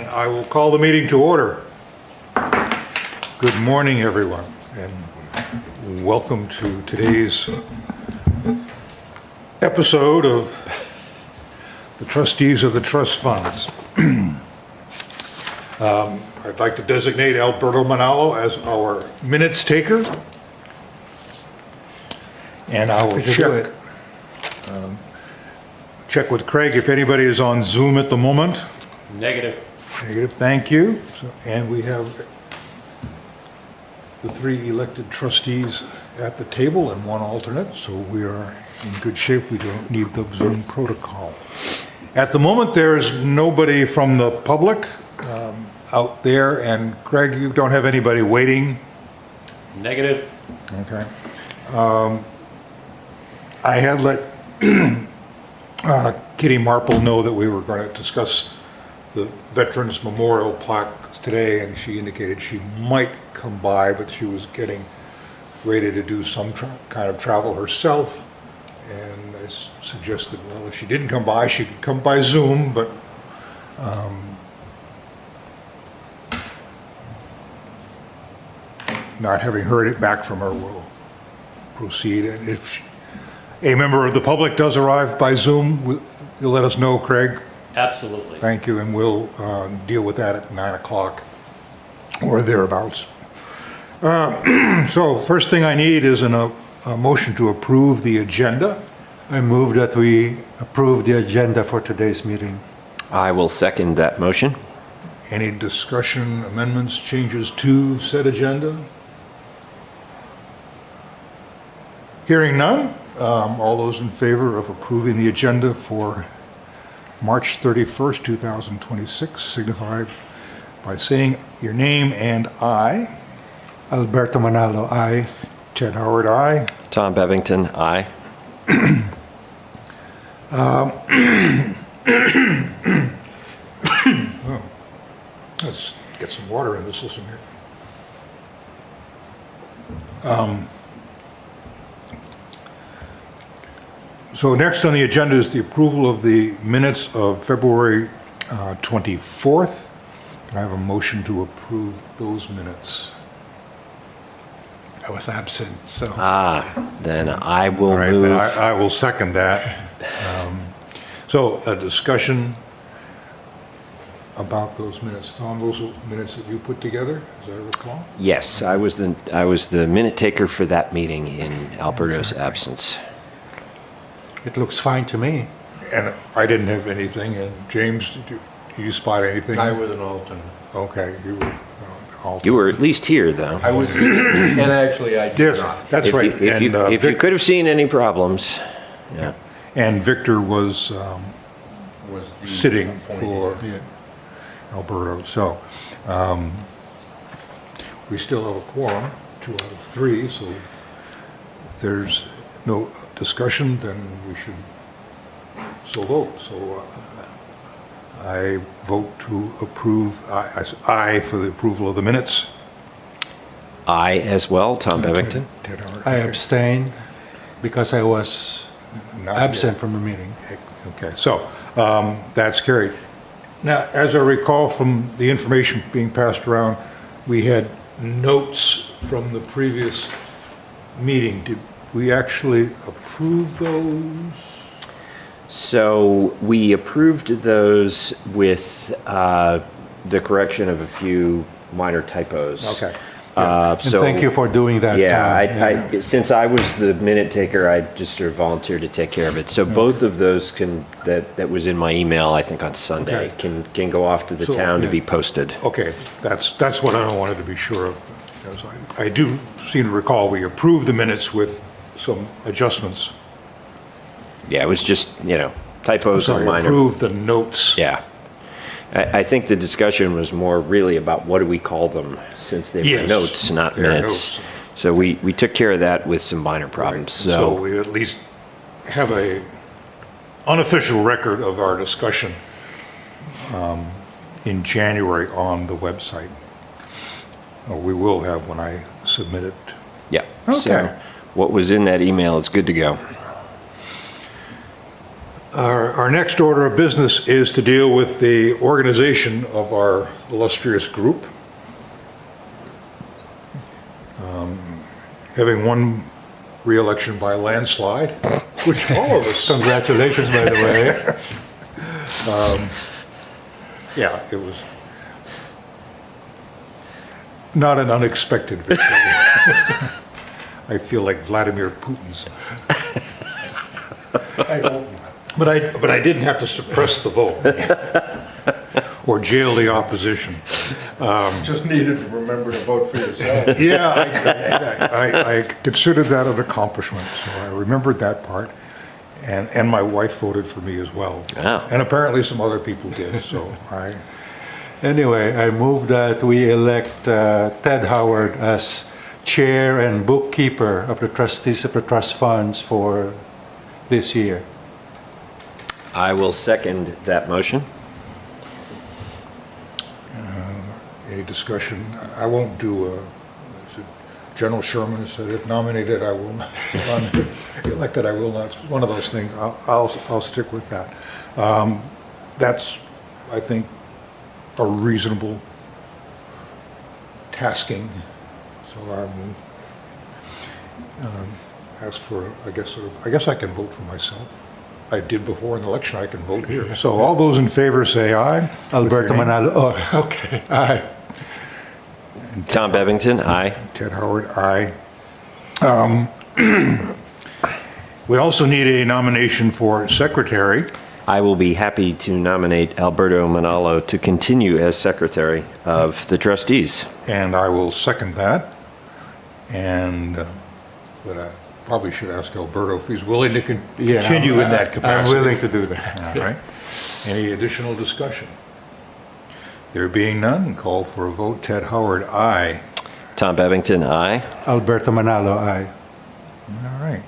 I will call the meeting to order. Good morning, everyone, and welcome to today's episode of the Trustees of the Trust Funds. I'd like to designate Alberto Manalo as our minutes taker. And I will check with Craig if anybody is on Zoom at the moment. Negative. Negative, thank you. And we have the 3 elected trustees at the table and 1 alternate, so we are in good shape. We don't need the Zoom protocol. At the moment, there is nobody from the public out there, and Craig, you don't have anybody waiting? Negative. Okay. I had let Kitty Marple know that we were going to discuss the Veterans Memorial plaque today, and she indicated she might come by, but she was getting ready to do some kind of travel herself. And I suggested, well, if she didn't come by, she could come by Zoom, but not having heard it back from her, we'll proceed. And if a member of the public does arrive by Zoom, you'll let us know, Craig. Absolutely. Thank you, and we'll deal with that at 9 o'clock or thereabouts. So first thing I need is a motion to approve the agenda. I move that we approve the agenda for today's meeting. I will second that motion. Any discussion, amendments, changes to said agenda? Hearing none, all those in favor of approving the agenda for March 31st, 2026, signify by saying your name and I. Alberto Manalo, aye. Ted Howard, aye. Tom Bevington, aye. Let's get some water in the system here. So next on the agenda is the approval of the minutes of February 24th. Can I have a motion to approve those minutes? I was absent, so. Then I will All right, move. then I will second that. So a discussion about those minutes. Tom, those minutes that you put together, as I recall? Yes, I was the minute taker for that meeting in Alberto's absence. It looks fine to me. And I didn't have anything, and James, did you spot anything? I was an alternate. Okay, you were alternate. You were at least here, though. I was, and actually I did Yes, not. that's right. If you Vic- could have seen any problems. Yeah. And Victor was Was the sitting appointed. for Alberto, so we still have a quorum, 2 out of 3, so if there's no discussion, then we should so vote. So I vote to approve, aye for the approval of the minutes. I as well, Tom Bevington. Ted Howard, I okay. abstained because I was Not absent yet. from the meeting. Okay, so that's carried. Now, as I recall from the information being passed around, we had notes from the previous meeting. Did we actually approve those? So we approved those with the correction of a few minor typos. Okay. And thank you for doing that, Yeah, Tom. I since I was the minute taker, I just sort of volunteered to take care of it. So both of those that was in my email, I think on Sunday, Okay. can go off to the So, town to yeah. be posted. Okay, that's what I wanted to be sure of. Because I do seem to recall we approved the minutes with some adjustments. Yeah, it was just, typos Sorry, and minor. approved the notes. Yeah. I think the discussion was more really about what do we call them, since they were Yes, notes, not they're minutes. notes. So we took care of that with some minor Right. problems. So we at least have a unofficial record of our discussion in January on the website. We will have when I submit it. Yeah. Okay. So what was in that email is good to go. Our next order of business is to deal with the organization of our illustrious group. Having won re-election by landslide, which all of us, Congratulations, by the way. yeah, it was not an unexpected victory. I feel like Vladimir Putin's. I hope not. But I didn't have to suppress the vote or jail the opposition. Just needed to remember to vote for yourself. Yeah, I considered that an accomplishment, so I remembered that part. And my wife voted for me as well. Wow. And apparently some other people did, so I, Anyway, I move that we elect Ted Howard as chair and bookkeeper of the trustees of the trust funds for this year. I will second that motion. any discussion? I won't do a, General Sherman said, if nominated, I will not, elected, I will not. One of those things. I'll stick with that. That's, I think, a reasonable tasking. So I will ask for, I guess I can vote for myself. I did before an election, I can vote here. So all those in favor say aye. With Alberto your name. Manalo, oh, okay, aye. Tom Bevington, aye. Ted Howard, aye. We also need a nomination for secretary. I will be happy to nominate Alberto Manalo to continue as secretary of the trustees. And I will second that. And, but I probably should ask Alberto if he's willing to Yeah, continue in that capacity. I'm willing to do that. All right. Any additional discussion? There being none, call for a vote. Ted Howard, aye. Tom Bevington, aye. Alberto Manalo, aye. All right.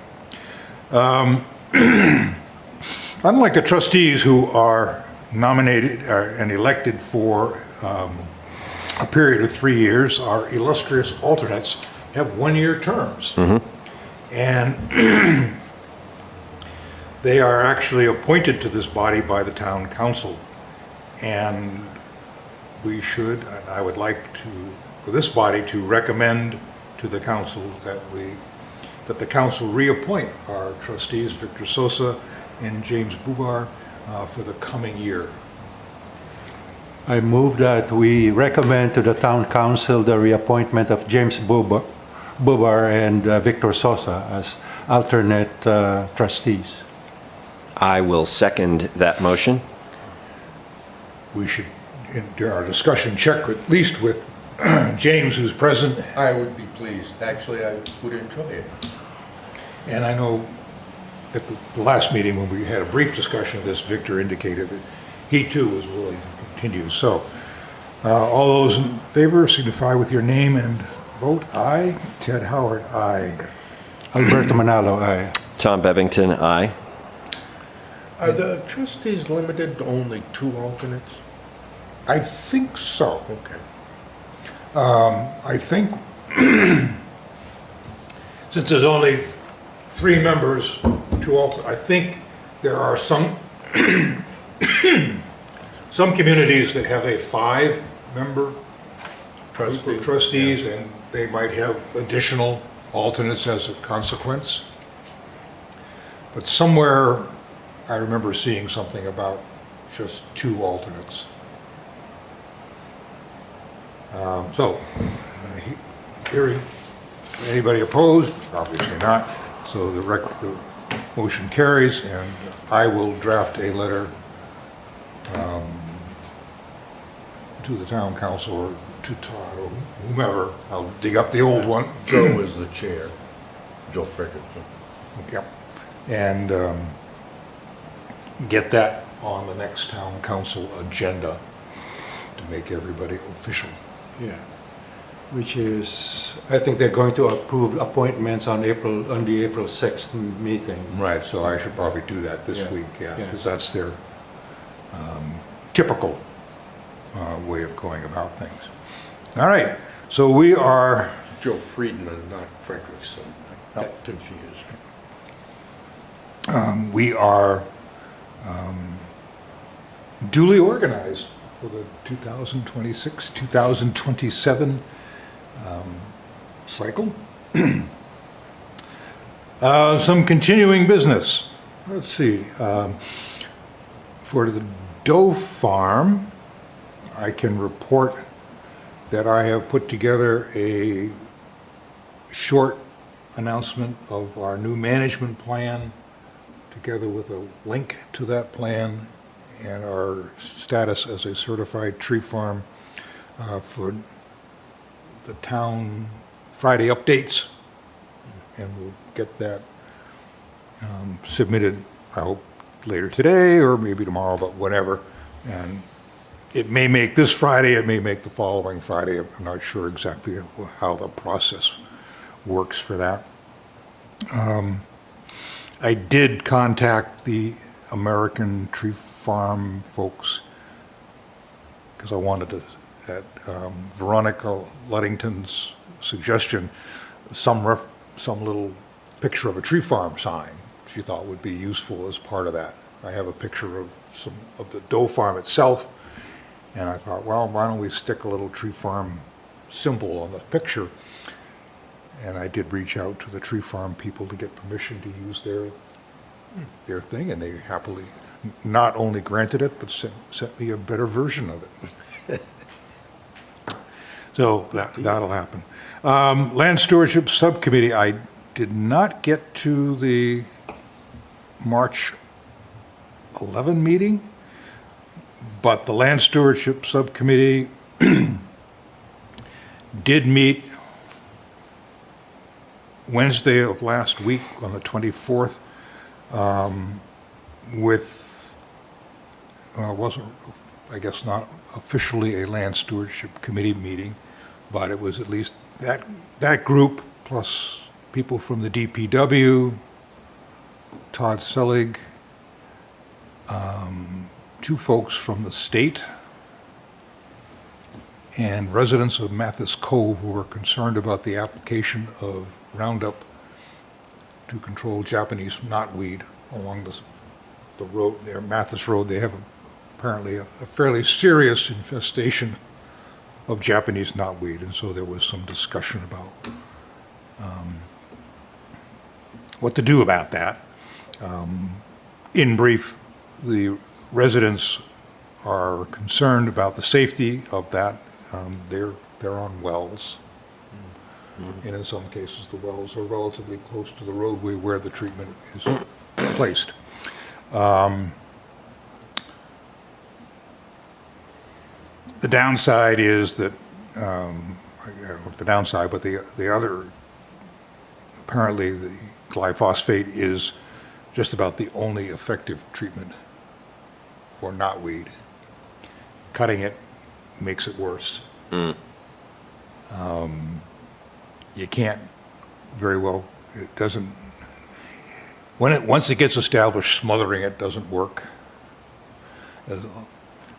Unlike the trustees who are nominated and elected for a period of 3 years, our illustrious alternates have one-year terms. And they are actually appointed to this body by the town council. And we should, and I would like to, for this body to recommend to the council that the council reappoint our trustees, Victor Sosa and James Bubar, for the coming year. I move that we recommend to the town council the reappointment of James Bubar and Victor Sosa as alternate trustees. I will second that motion. We should, during our discussion, check at least with James, who's present. I would be pleased. Actually, I would enjoy it. And I know at the last meeting when we had a brief discussion of this, Victor indicated that he too was willing to continue. So all those in favor signify with your name and vote aye. Ted Howard, aye. Alberto Manalo, aye. Tom Bevington, aye. Are the trustees limited to only 2 alternates? I think so. Okay. I think since there's only 3 members, 2 alternates, I think there are some some communities that have a 5-member group of trustees, and they might have additional alternates as a consequence. But somewhere I remember seeing something about just 2 alternates. Hearing anybody opposed? Obviously not. So the motion carries, and I will draft a letter to the town council or to Todd or whomever. I'll dig up the old one. Joe is the chair, Joe Frickerson. Yep. And get that on the next town council agenda to make everybody official. Yeah. Which is, I think they're going to approve appointments on the April 6th meeting. Right, so I should probably do that this Yeah. week, yeah, Yeah. because that's their typical way of going about things. All right, so we are, Joe Friedman, not Frederickson. I got confused. we are duly organized for the 2026-2027 cycle. Some continuing business. Let's see. For the Doe Farm, I can report that I have put together a short announcement of our new management plan, together with a link to that plan and our status as a certified tree farm for the town Friday updates. And we'll get that submitted, I hope, later today or maybe tomorrow, but whatever. And it may make this Friday, it may make the following Friday. I'm not sure exactly how the process works for that. I did contact the American Tree Farm folks because I wanted to, at Veronica Ludington's suggestion, some little picture of a tree farm sign she thought would be useful as part of that. I have a picture of some of the Doe Farm itself, and I thought, well, why don't we stick a little tree farm symbol on the picture? And I did reach out to the tree farm people to get permission to use their thing, and they happily not only granted it, but sent me a better version of it. So that'll happen. Land Stewardship Subcommittee, I did not get to the March 11 meeting, but the Land Stewardship Subcommittee did meet Wednesday of last week on the 24th with, it wasn't, I guess not officially a Land Stewardship Committee meeting, but it was at least that group plus people from the DPW, Todd Selig, two folks from the state, and residents of Mathis Cove who were concerned about the application of Roundup to control Japanese knotweed along the road there, Mathis Road. They have apparently a fairly serious infestation of Japanese knotweed, and so there was some discussion about what to do about that. In brief, the residents are concerned about the safety of that. They're on wells, and in some cases, the wells are relatively close to the roadway where the treatment is placed. The downside is that, I don't know the downside, but the other, apparently the glyphosate is just about the only effective treatment for knotweed. Cutting it makes it worse. You can't very well, it doesn't, once it gets established, smothering it doesn't work.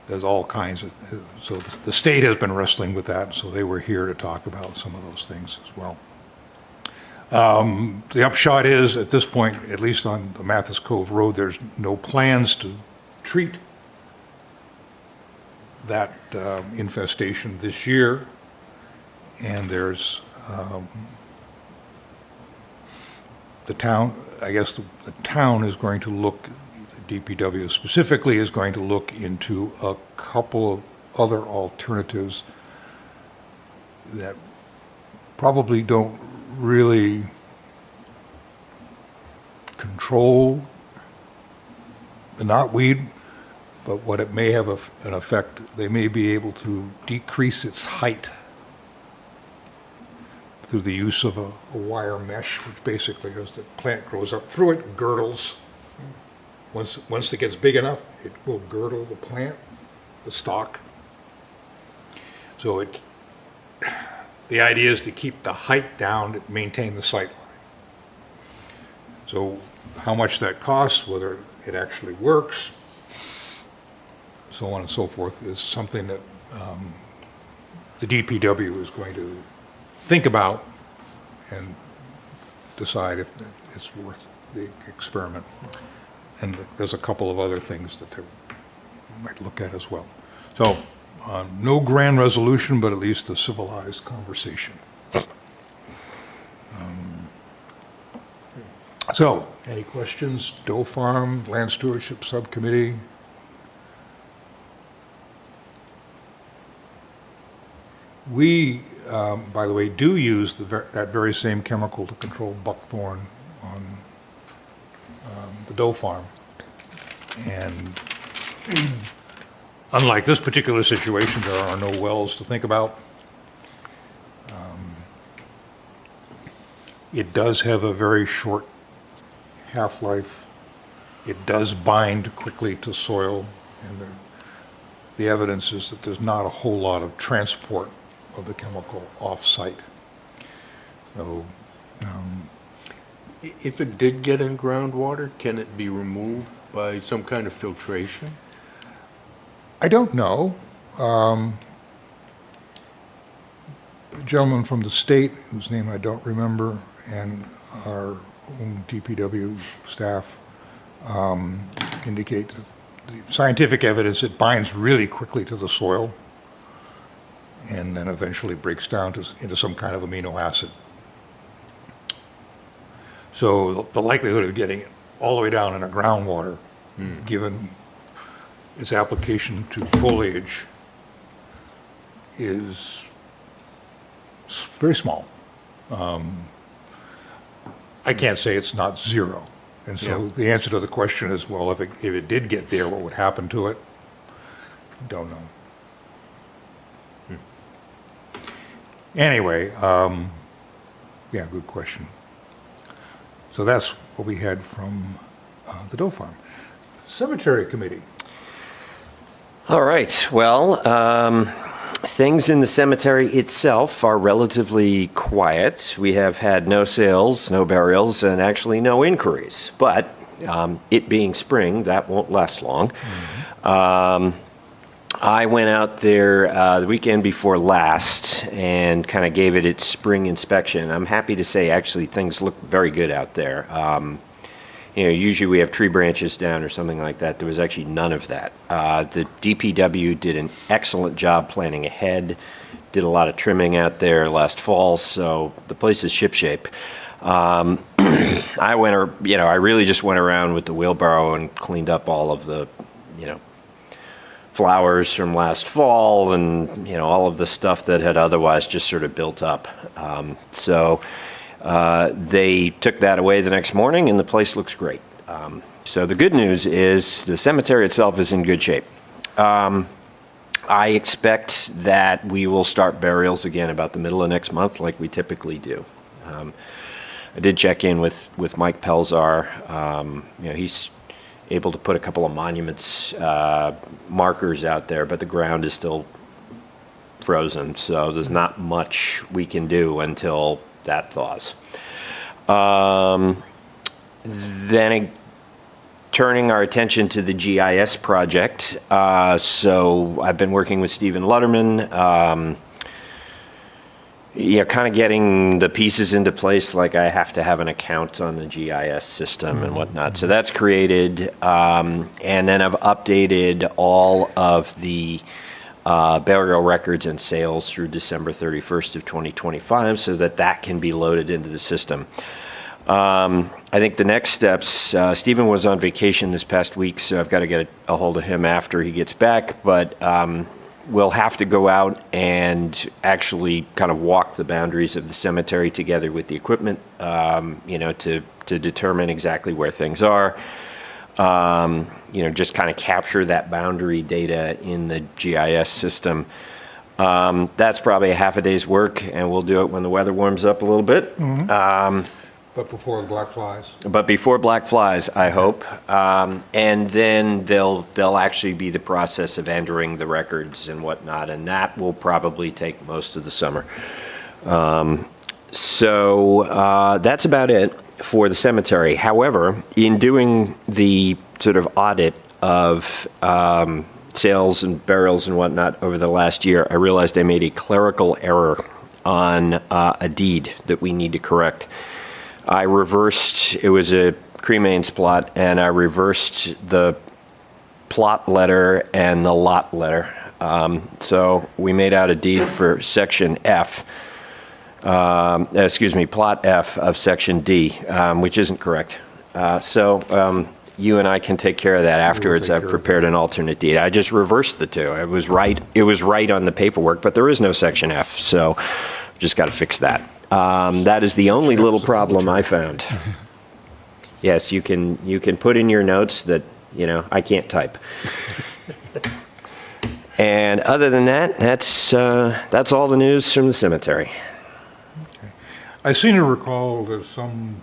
There's all kinds of, so the state has been wrestling with that, so they were here to talk about some of those things as well. The upshot is, at this point, at least on the Mathis Cove Road, there's no plans to treat that infestation this year, and there's the town, I guess the town is going to look, the DPW specifically is going to look into a couple of other alternatives that probably don't really control the knotweed, but what it may have an effect, they may be able to decrease its height through the use of a wire mesh, which basically, as the plant grows up through it, girdles. Once it gets big enough, it will girdle the plant, the stalk. So the idea is to keep the height down to maintain the sight line. So how much that costs, whether it actually works, so on and so forth, is something that the DPW is going to think about and decide if it's worth the experiment. and there's a couple of other things that they might look at as well. So, no grand resolution, but at least a civilized conversation. So, any questions? Doe Farm, Land Stewardship Subcommittee? We, by the way, do use that very same chemical to control buckthorn on the Doe Farm. And unlike this particular situation, there are no wells to think about. It does have a very short half-life. It does bind quickly to soil, and the evidence is that there's not a whole lot of transport of the chemical off-site. So, If it did get in groundwater, can it be removed by some kind of filtration? I don't know. The gentleman from the state, whose name I don't remember, and our own DPW staff indicate that the scientific evidence, it binds really quickly to the soil and then eventually breaks down into some kind of amino acid. So the likelihood of getting it all the way down in the groundwater, given its application to foliage, is very small. I can't say it's not zero. And so Yeah. the answer to the question is, well, if it did get there, what would happen to it? Don't know. Anyway, yeah, good question. So that's what we had from the Doe Farm. Cemetery Committee. All right. Well, things in the cemetery itself are relatively quiet. We have had no sales, no burials, and actually no inquiries. But it being spring, that won't last long. I went out there the weekend before last and kind of gave it its spring inspection. I'm happy to say, actually, things look very good out there. Usually we have tree branches down or something like that. There was actually none of that. The DPW did an excellent job planning ahead, did a lot of trimming out there last fall, so the place is shipshape. I really just went around with the wheelbarrow and cleaned up all of the, flowers from last fall and, all of the stuff that had otherwise just sort of built up. They took that away the next morning, and the place looks great. So the good news is the cemetery itself is in good shape. I expect that we will start burials again about the middle of next month, like we typically do. I did check in with Mike Pelzar. He's able to put a couple of monuments markers out there, but the ground is still frozen, so there's not much we can do until that thaws. Then turning our attention to the GIS project. So I've been working with Stephen Lutterman, kind of getting the pieces into place, like I have to have an account on the GIS system and whatnot. So that's created, and then I've updated all of the burial records and sales through December 31st of 2025 so that can be loaded into the system. I think the next steps, Stephen was on vacation this past week, so I've got to get a hold of him after he gets back, but we'll have to go out and actually kind of walk the boundaries of the cemetery together with the equipment, to determine exactly where things are. Just kind of capture that boundary data in the GIS system. That's probably a half a day's work, and we'll do it when the weather warms up a little bit. But before the black flies. But before black flies, I hope. And then there'll actually be the process of entering the records and whatnot, and that will probably take most of the summer. So that's about it for the cemetery. However, in doing the sort of audit of sales and burials and whatnot over the last year, I realized I made a clerical error on a deed that we need to correct. I reversed, it was a cremains plot, and I reversed the plot letter and the lot letter. So we made out a deed for section F, plot F of section D, which isn't correct. So you and I can take care of that afterwards. take I've care of prepared an alternate deed. I just reversed the two. It was right on the paperwork, but there is no section F, so just got to fix that. That is the only little problem I found. Yes, you can put in your notes that, I can't type. And other than that, that's all the news from the cemetery. I seem to recall there's some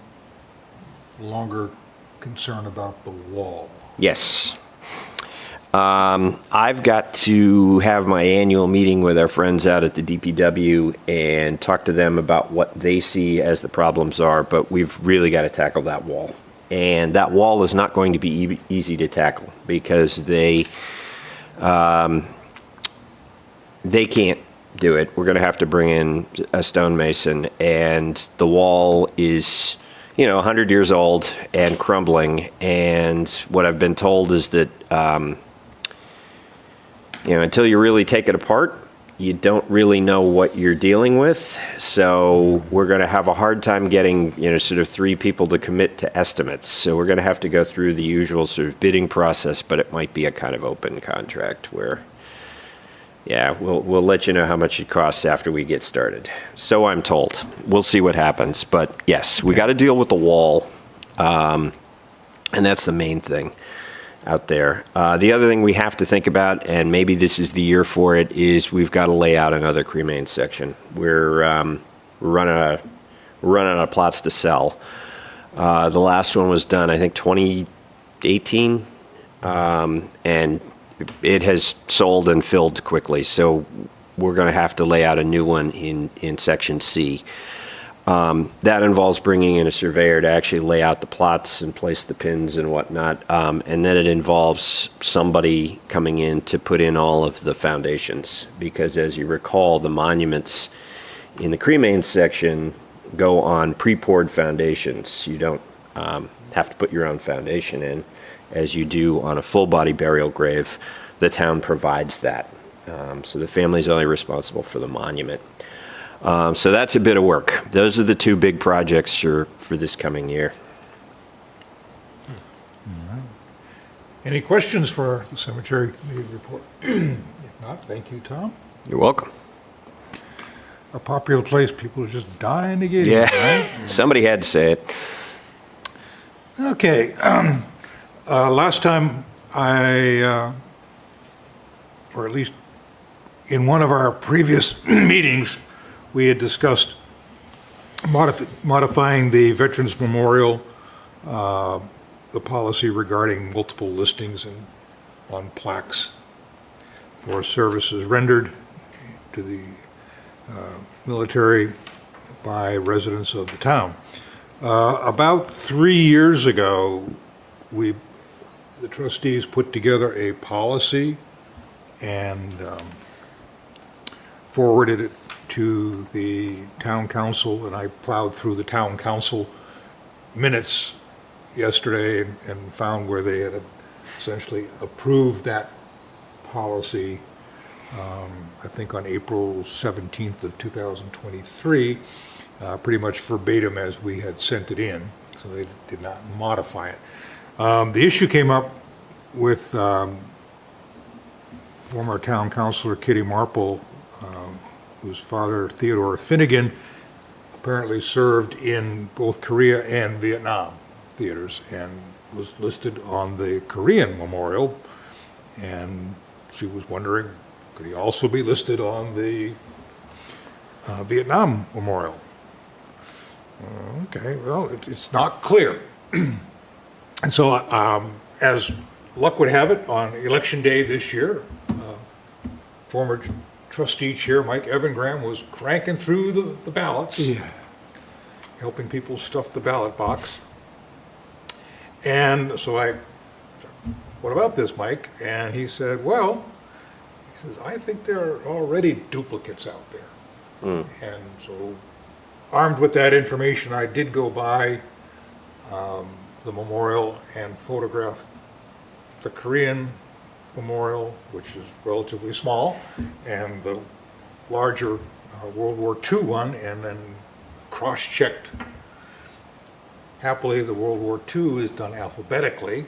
longer concern about the wall. Yes. I've got to have my annual meeting with our friends out at the DPW and talk to them about what they see as the problems are, but we've really got to tackle that wall. And that wall is not going to be easy to tackle because they can't do it. We're going to have to bring in a stonemason, and the wall is, 100 years old and crumbling. And what I've been told is that, until you really take it apart, you don't really know what you're dealing with. So we're going to have a hard time getting, sort of 3 people to commit to estimates. So we're going to have to go through the usual sort of bidding process, but it might be a kind of open contract where, we'll let you know how much it costs after we get started. So I'm told. We'll see what happens. But yes, we got to deal with the wall. And that's the main thing out there. The other thing we have to think about, and maybe this is the year for it, is we've got to lay out another cremains section. We're running out of plots to sell. The last one was done, I think, 2018, and it has sold and filled quickly. So we're going to have to lay out a new one in section C. That involves bringing in a surveyor to actually lay out the plots and place the pins and whatnot. And then it involves somebody coming in to put in all of the foundations. Because as you recall, the monuments in the cremains section go on pre-poured foundations. You don't have to put your own foundation in, as you do on a full-body burial grave. The town provides that. So the family's only responsible for the monument. So that's a bit of work. Those are the 2 big projects for this coming year. Any questions for the cemetery committee report? If not, thank you, Tom. You're welcome. A popular place, people are just dying to get in, Yeah, right? somebody had to say it. Okay, last time or at least in one of our previous meetings, we had discussed modifying the Veterans Memorial, the policy regarding multiple listings on plaques for services rendered to the military by residents of the town. About 3 years ago, the trustees put together a policy and forwarded it to the town council, and I plowed through the town council minutes yesterday and found where they had essentially approved that policy, I think on April 17th of 2023, pretty much verbatim as we had sent it in, so they did not modify it. The issue came up with former town councilor Kitty Marple, whose father, Theodore Finnegan, apparently served in both Korea and Vietnam theaters and was listed on the Korean memorial. And she was wondering, could he also be listed on the Vietnam memorial? Okay, well, it's not clear. And so, as luck would have it, on election day this year, former trustee chair Mike Evangram was cranking through the ballots, helping people stuff the ballot box. And so I, what about this, Mike? And he said, well, he says, I think there are already duplicates out there. And so armed with that information, I did go by the memorial and photograph the Korean memorial, which is relatively small, and the larger World War II one, and then cross-checked. Happily, the World War II is done alphabetically,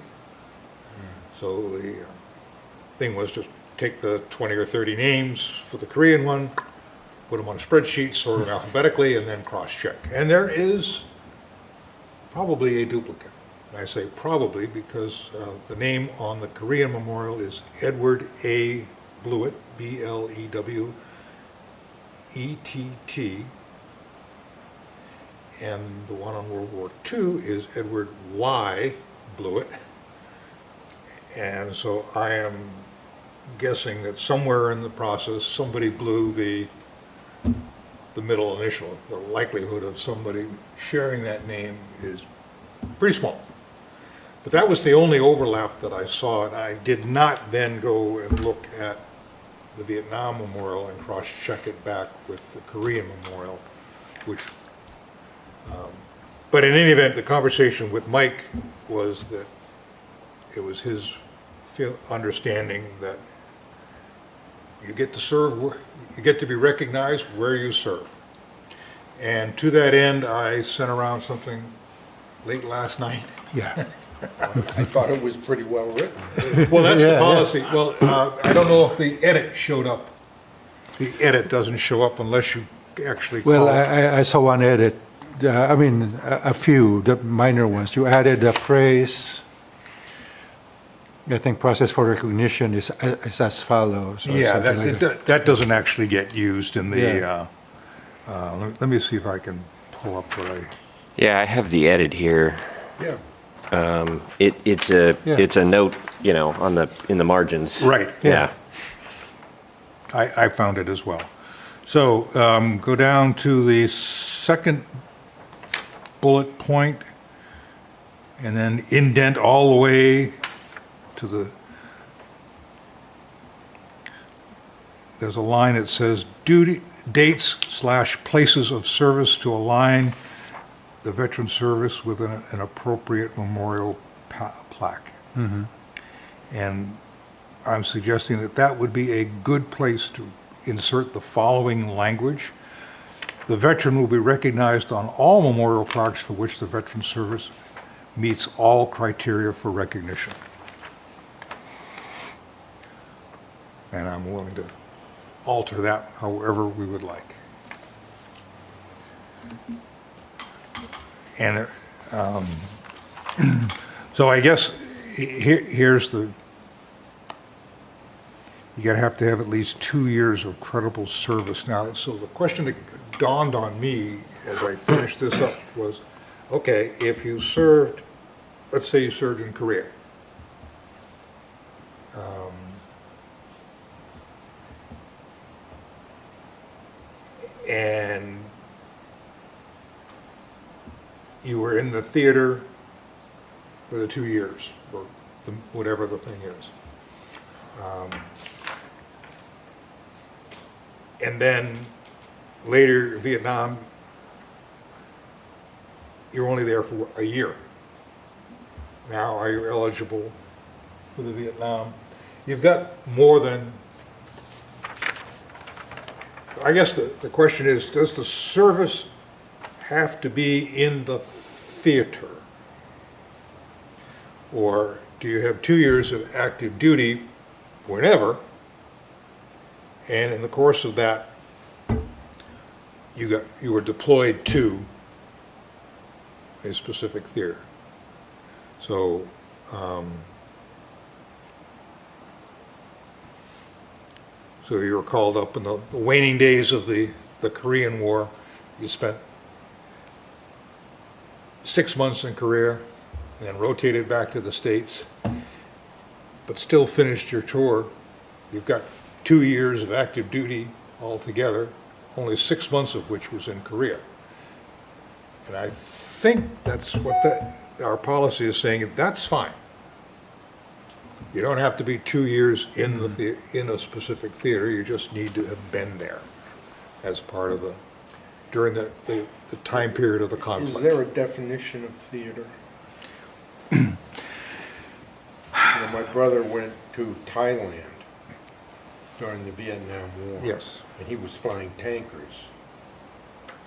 so the thing was just take the 20 or 30 names for the Korean one, put them on a spreadsheet, sort them alphabetically, and then cross-check. And there is probably a duplicate. And I say probably because the name on the Korean memorial is Edward A. Blewett, Blewett, and the one on World War II is Edward Y. Blewett. And so I am guessing that somewhere in the process, somebody blew the middle initial. The likelihood of somebody sharing that name is pretty small. But that was the only overlap that I saw, and I did not then go and look at the Vietnam Memorial and cross-check it back with the Korean Memorial, which, but in any event, the conversation with Mike was that it was his understanding that you get to serve, you get to be recognized where you serve. And to that end, I sent around something late last night. Yeah. I thought it was pretty well written. Well, that's the Yeah, policy. Well, I don't know if the edit showed up. The edit doesn't show up unless you actually call Well, it. I saw one edit, I mean, a few, the minor ones. You added a phrase, I think process for recognition is as follows. Or Yeah, something like that. that doesn't actually get used in the, let me see if I can pull up what I, Yeah, I have the edit here. Yeah. It's a note, you know, in the margins. right. Yeah. I found it as well. So go down to the second bullet point and then indent all the way to the, there's a line that says duty dates / places of service to align the veteran service with an appropriate memorial plaque. And I'm suggesting that that would be a good place to insert the following language. The veteran will be recognized on all memorial plaques for which the veteran service meets all criteria for recognition. And I'm willing to alter that however we would like. And so I guess here's the, you gotta have to have at least 2 years of credible service. Now, so the question that dawned on me as I finished this up was, okay, if you served, let's say you served in Korea. And you were in the theater for the 2 years, or whatever the thing is. And then later, Vietnam, you're only there for a year. Now, are you eligible for the Vietnam? You've got more than, I guess the question is, does the service have to be in the theater? Or do you have 2 years of active duty whenever, and in the course of that, you were deployed to a specific theater? So, so you were called up in the waning days of the Korean War. You spent 6 months in Korea, and then rotated back to the States, but still finished your tour. You've got 2 years of active duty altogether, only 6 months of which was in Korea. And I think that's what our policy is saying, that's fine. You don't have to be 2 years in a specific theater, you just need to have been there as part of the during the time period of the Is conflict. there a definition of theater? My brother went to Thailand during the Vietnam War. Yes. And he was flying tankers.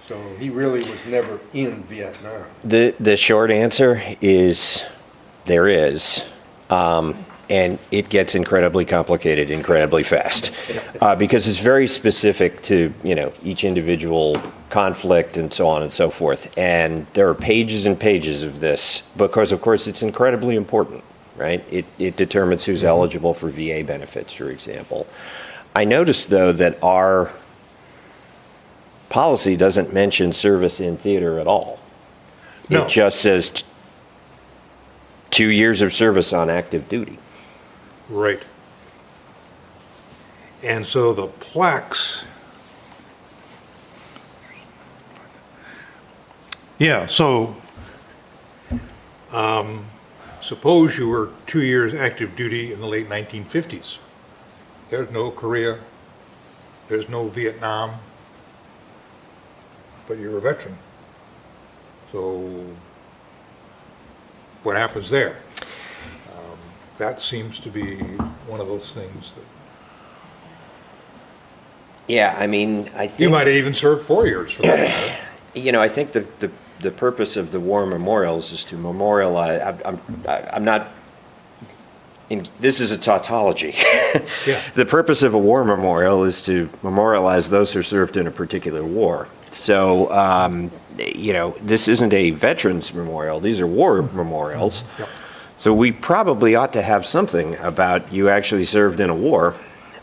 So he really was never in Vietnam. The short answer is there is. And it gets incredibly complicated incredibly fast because it's very specific to, each individual conflict and so on and so forth. And there are pages and pages of this because, of course, it's incredibly important, right? It determines who's eligible for VA benefits, for example. I noticed, though, that our policy doesn't mention service in theater at all. No. It just says 2 years of service on active duty. Right. And so the plaques, yeah, so suppose you were 2 years active duty in the late 1950s. There's no Korea, there's no Vietnam, but you're a veteran. So what happens there? That seems to be one of those things that Yeah, I mean, I think you might have even served 4 years for that matter. I think the purpose of the war memorials is to memorialize. I'm not. This is a tautology. Yeah. The purpose of a war memorial is to memorialize those who served in a particular war. So, this isn't a veterans memorial. These are war memorials. Yep. So we probably ought to have something about you actually served in a war.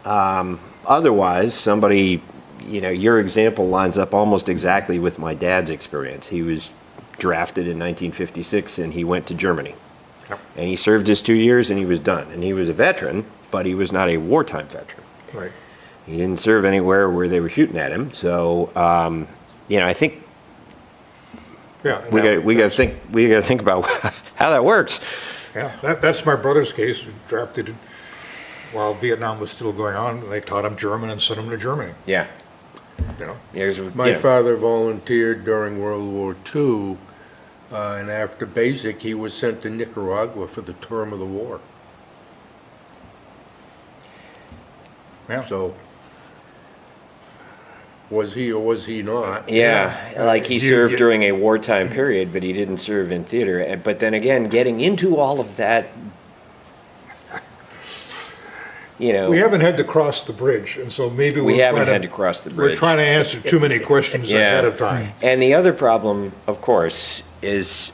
Otherwise, somebody, your example lines up almost exactly with my dad's experience. He was drafted in 1956 and he went to Germany. Yep. And he served his 2 years and he was done. And he was a veteran, but he was not a wartime veteran. Right. He didn't serve anywhere where they were shooting at him. So, I think Yeah. and we got to think about how that works. Yeah, that's my brother's case. He drafted while Vietnam was still going on. They taught him German and sent him to Germany. Yeah. My My father volunteered during World War II, and after basic, he was sent to Nicaragua for the term of the war. Yeah. So, was he or was he not? Yeah, like he You served get- during a wartime period, but he didn't serve in theater. But then again, getting into all of that, We haven't had to cross the bridge, and so maybe we we're haven't trying had to cross the We're bridge. trying to answer too many questions Yeah. ahead of time. And the other problem, of course, is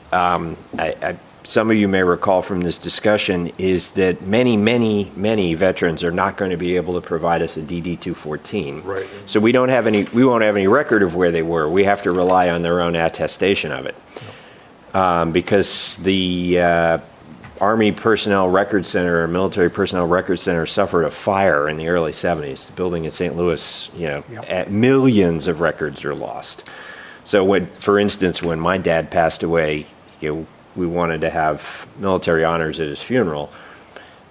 some of you may recall from this discussion is that many veterans are not going to be able to provide us a DD-214. Right. So we won't have any record of where they were. We have to rely on their own attestation of it. Because the Army Personnel Record Center or Military Personnel Record Center suffered a fire in the early 70s. The building in St. Louis, millions of records are lost. So for instance, when my dad passed away, we wanted to have military honors at his funeral.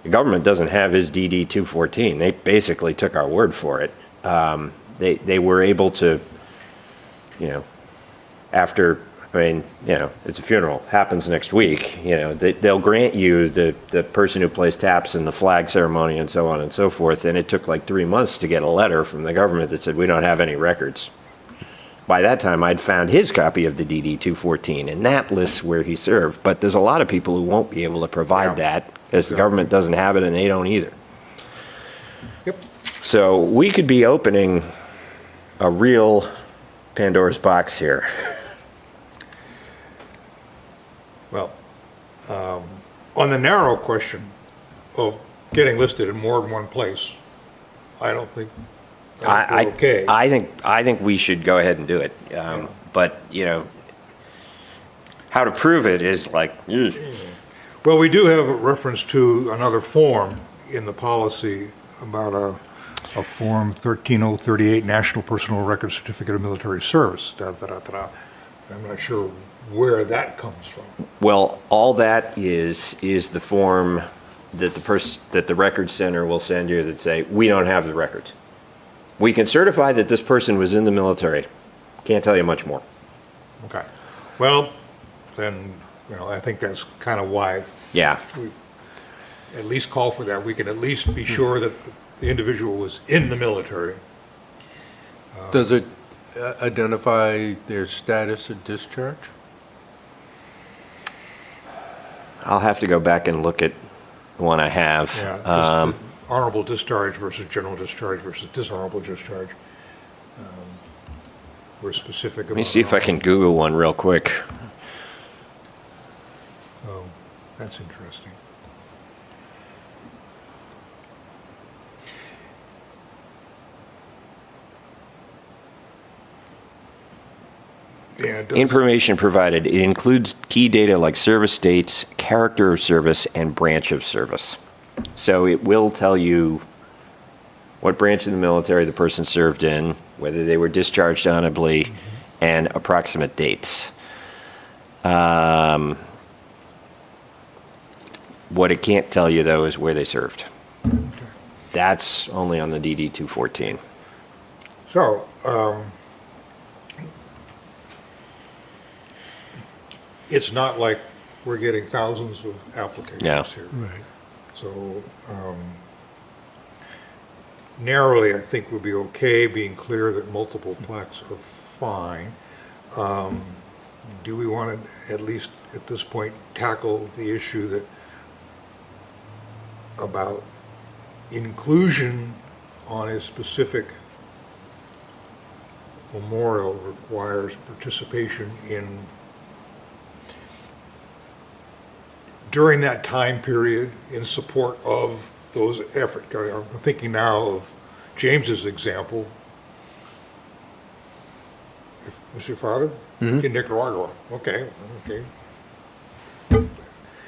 The government doesn't have his DD-214. They basically took our word for it. They were able to, after, it's a funeral, happens next week, they'll grant you the person who plays taps in the flag ceremony and so on and so forth. And it took like 3 months to get a letter from the government that said, we don't have any records. By that time, I'd found his copy of the DD-214, and that lists where he served. But there's a lot of people who won't be able to provide that because the government doesn't have it and they don't either. Yep. So we could be opening a real Pandora's box here. Well, on the narrow question of getting listed in more than one place, I don't think we're okay. I think we should go ahead and do it. But how to prove it is like. Well, we do have a reference to another form in the policy about a Form 13038, National Personal Record Certificate of Military Service. I'm not sure where that comes from. Well, all that is the form that the record center will send you that say we don't have the records. We can certify that this person was in the military, Can't tell you much more. Okay. Well, then, I think that's kind of why Yeah. we at least call for that. We can at least be sure that the individual was in the military. Does it identify their status of discharge? Um, I'll have to go back and look at the one I have. Yeah, just the honorable discharge versus general discharge versus dishonorable discharge. We're specific about. Let me see if I can Google one real quick. Oh, that's interesting. Yeah, it does. Information provided. It includes key data like service dates, character of service, and branch of service. So it will tell you what branch of the military the person served in, whether they were discharged honorably, and approximate dates. What it can't tell you, though, is where they served. That's only on the DD 214. So, it's not like we're getting thousands of applications Yeah. here. Right. So, narrowly, I think we'd be okay being clear that multiple plaques are fine. Do we want to, at least at this point, tackle the issue that about inclusion on a specific memorial requires participation in, during that time period, in support of those efforts? I'm thinking now of James's example. Was your father? In Nicaragua. Okay.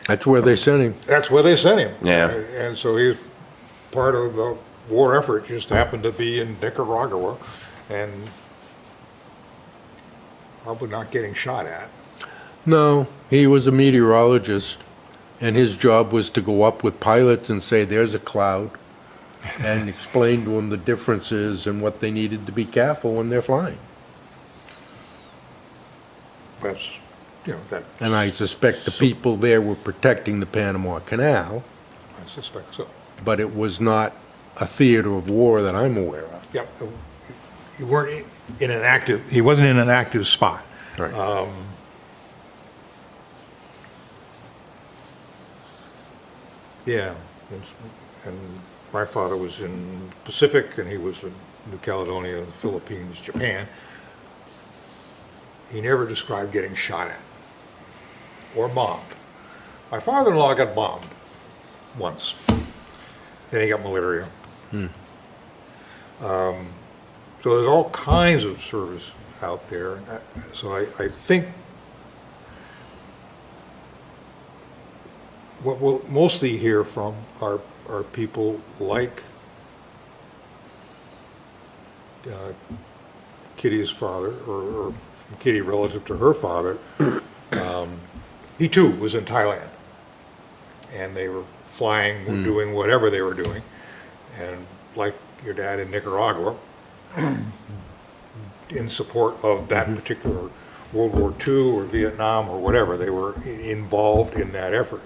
That's where they sent him. That's where they sent him. Yeah. And so he's part of the war effort, just happened to be in Nicaragua and probably not getting shot at. No, he was a meteorologist, and his job was to go up with pilots and say, there's a cloud, and explain to them the differences and what they needed to be careful when they're flying. That's, that. And I suspect the people there were protecting the Panama Canal, I suspect so. but it was not a theater of war that I'm aware of. Yep. You weren't in an active, he wasn't in an active spot. Right. Yeah. And my father was in Pacific, and he was in New Caledonia, the Philippines, Japan. He never described getting shot at or bombed. My father-in-law got bombed once. Then he got malaria. So there's all kinds of service out there. So I think what we'll mostly hear from are people like Kitty's father, or from Kitty relative to her father. He too was in Thailand, and they were flying, doing whatever they were doing, and like your dad in Nicaragua, in support of that particular World War II or Vietnam or whatever, they were involved in that effort.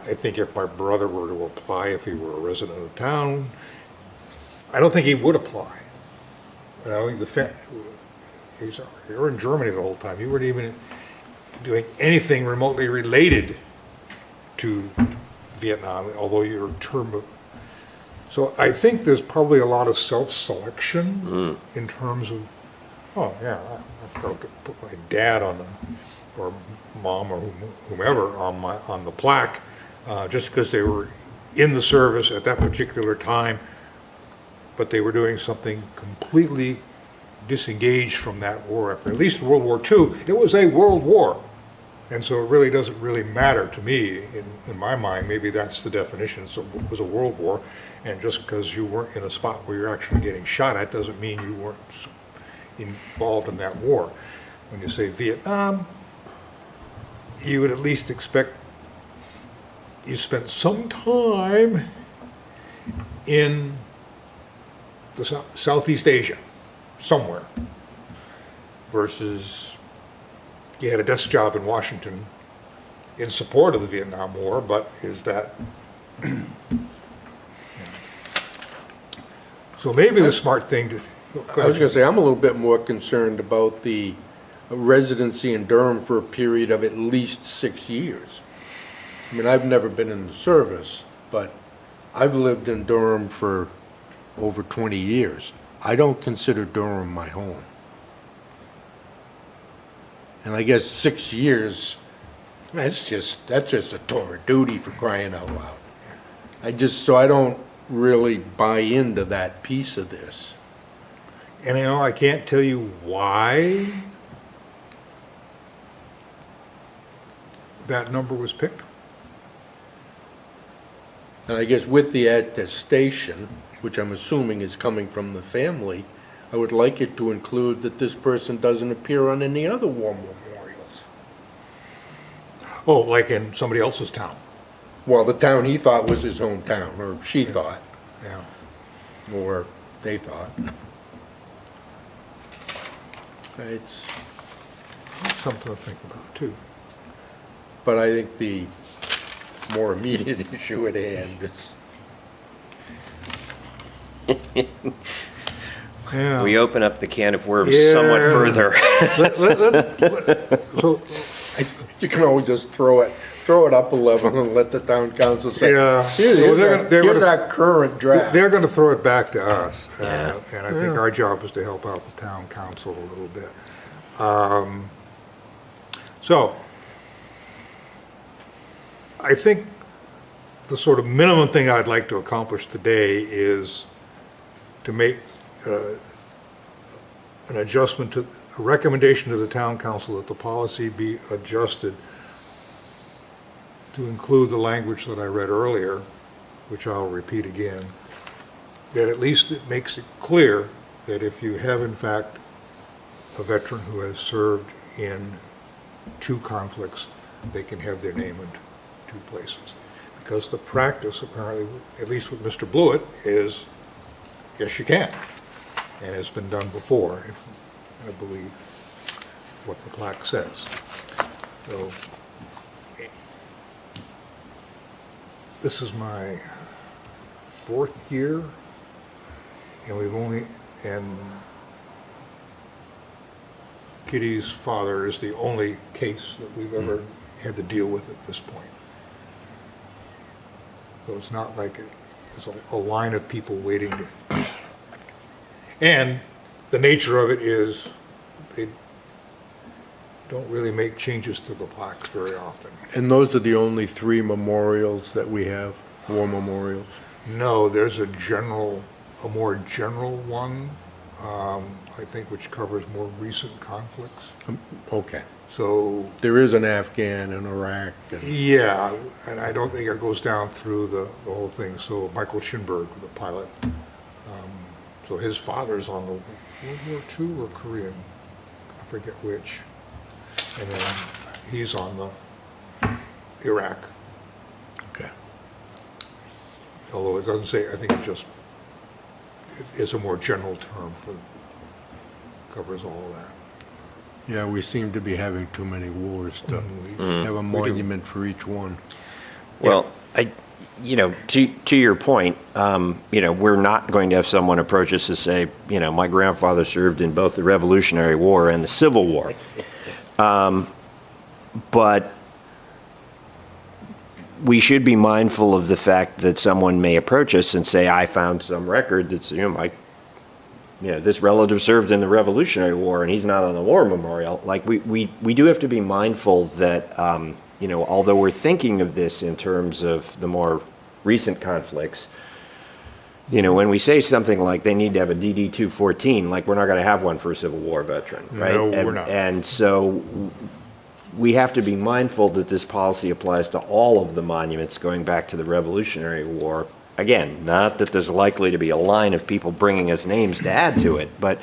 I think if my brother were to apply, if he were a resident of town, I don't think he would apply. And I don't think you were in Germany the whole time. You weren't even doing anything remotely related to Vietnam, although you're term. So I think there's probably a lot of self-selection in terms of, oh yeah, I'll put my dad on the, or mom or whomever on the plaque, just because they were in the service at that particular time, but they were doing something completely disengaged from that war effort. At least World War II, it was a world war. And so it really doesn't really matter to me, in my mind. Maybe that's the definition. So it was a world war, and just because you weren't in a spot where you're actually getting shot at doesn't mean you weren't involved in that war. When you say Vietnam, you would at least expect you spent some time in the Southeast Asia, somewhere. versus he had a desk job in Washington in support of the Vietnam War, but is that... So maybe the smart thing to... I was gonna say, I'm a little bit more concerned about the residency in Durham for a period of at least 6 years. I mean, I've never been in the service, but I've lived in Durham for over 20 years. I don't consider Durham my home. And I guess 6 years, that's just a tour of duty, for crying out loud. So I don't really buy into that piece of this. And I can't tell you why that number was picked. And I guess with the attestation, which I'm assuming is coming from the family, I would like it to include that this person doesn't appear on any other war memorials. Oh, like in somebody else's town. Well, the town he thought was his hometown, or she thought, Yeah. or they thought. It's, Something to think about, too. but I think the more immediate issue at hand is, Yeah. We open up the can of worms Yeah. somewhat further. So, you can always just throw it up a level and let the town council say, Yeah. here's Well, they're here's gonna- our current draft. they're going to throw it back to us. Yeah. And I think our job is to help out the town council a little bit. So, I think the sort of minimum thing I'd like to accomplish today is to make an adjustment to, a recommendation to the town council that the policy be adjusted to include the language that I read earlier, which I'll repeat again, that at least it makes it clear that if you have in fact a veteran who has served in 2 conflicts, they can have their name in 2 places. Because the practice, apparently, at least with Mr. Blewett, is, yes, you can. And it's been done before, if I believe what the plaque says. So, this is my 4th year, and Kitty's father is the only case that we've ever had to deal with at this point. So it's not like there's a line of people waiting to... And the nature of it is they don't really make changes to the plaques very often. And those are the only 3 memorials that we have, war memorials? No, there's a more general one, I think, which covers more recent conflicts. Okay. So, There is an Afghan and Iraq. yeah, and I don't think it goes down through the whole thing. So Michael Schinberg, the pilot, so his father's on the World War II or Korean, I forget which. And then he's on the Iraq, Okay. although it doesn't say, I think it's a more general term covers all of that. Yeah, we seem to be having too many wars to have a We do. monument for each one. Well, to your point, we're not going to have someone approach us to say, my grandfather served in both the Revolutionary War and the Civil War. But we should be mindful of the fact that someone may approach us and say, I found some record that's, this relative served in the Revolutionary War and he's not on the war memorial. Like, we do have to be mindful that, although we're thinking of this in terms of the more recent conflicts, when we say something like they need to have a DD-214, like, we're not going to have one for a Civil War veteran, right? No, we're not. And so we have to be mindful that this policy applies to all of the monuments going back to the Revolutionary War. Again, not that there's likely to be a line of people bringing us names to add to it, but,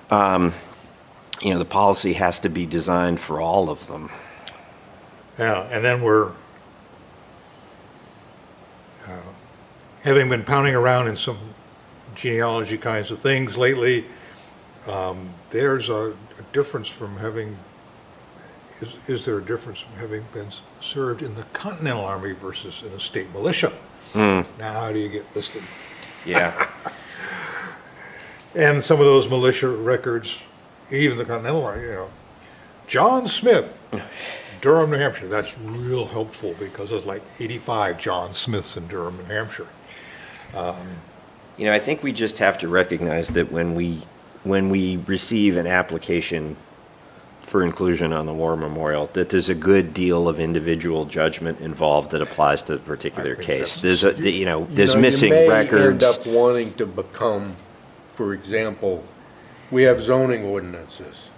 the policy has to be designed for all of them. Yeah, and then we're, having been pounding around in some genealogy kinds of things lately, There's a difference from having, is there a difference from having been served in the Continental Army versus in a state militia? Now, how do you get listed? Yeah. And some of those militia records, even the Continental Army, John Smith, Durham, New Hampshire. That's real helpful because there's like 85 John Smiths in Durham, New Hampshire. I think we just have to recognize that when we receive an application for inclusion on the war memorial, that there's a good deal of individual judgment involved that applies to the particular I think case. that's- There's missing records. You may end up wanting to become, for example, we have zoning ordinances.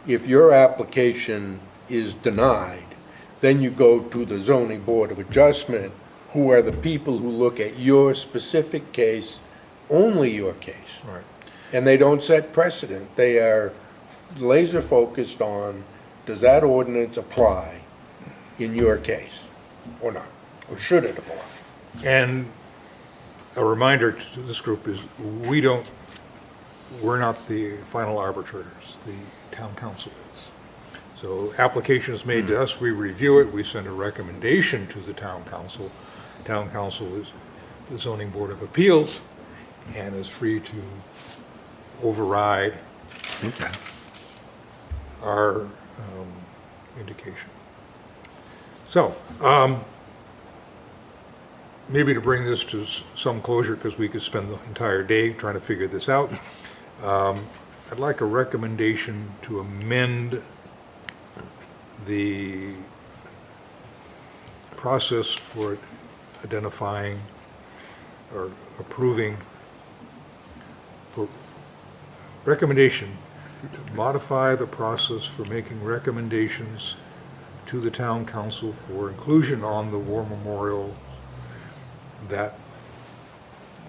If your application is denied, then you go to the zoning board of adjustment, who are the people who look at your specific case, only your case. Right. And they don't set precedent. They are laser focused on, does that ordinance apply in your case or not? Or should it apply? And a reminder to this group is we're not the final arbitrators, the town council is. So applications made to us, we review it, we send a recommendation to the town council. Town council is the zoning board of appeals and is free to override our indication. So, maybe to bring this to some closure, because we could spend the entire day trying to figure this out, I'd like a recommendation to amend the process for identifying or approving, for recommendation to modify the process for making recommendations to the town council for inclusion on the war memorial, that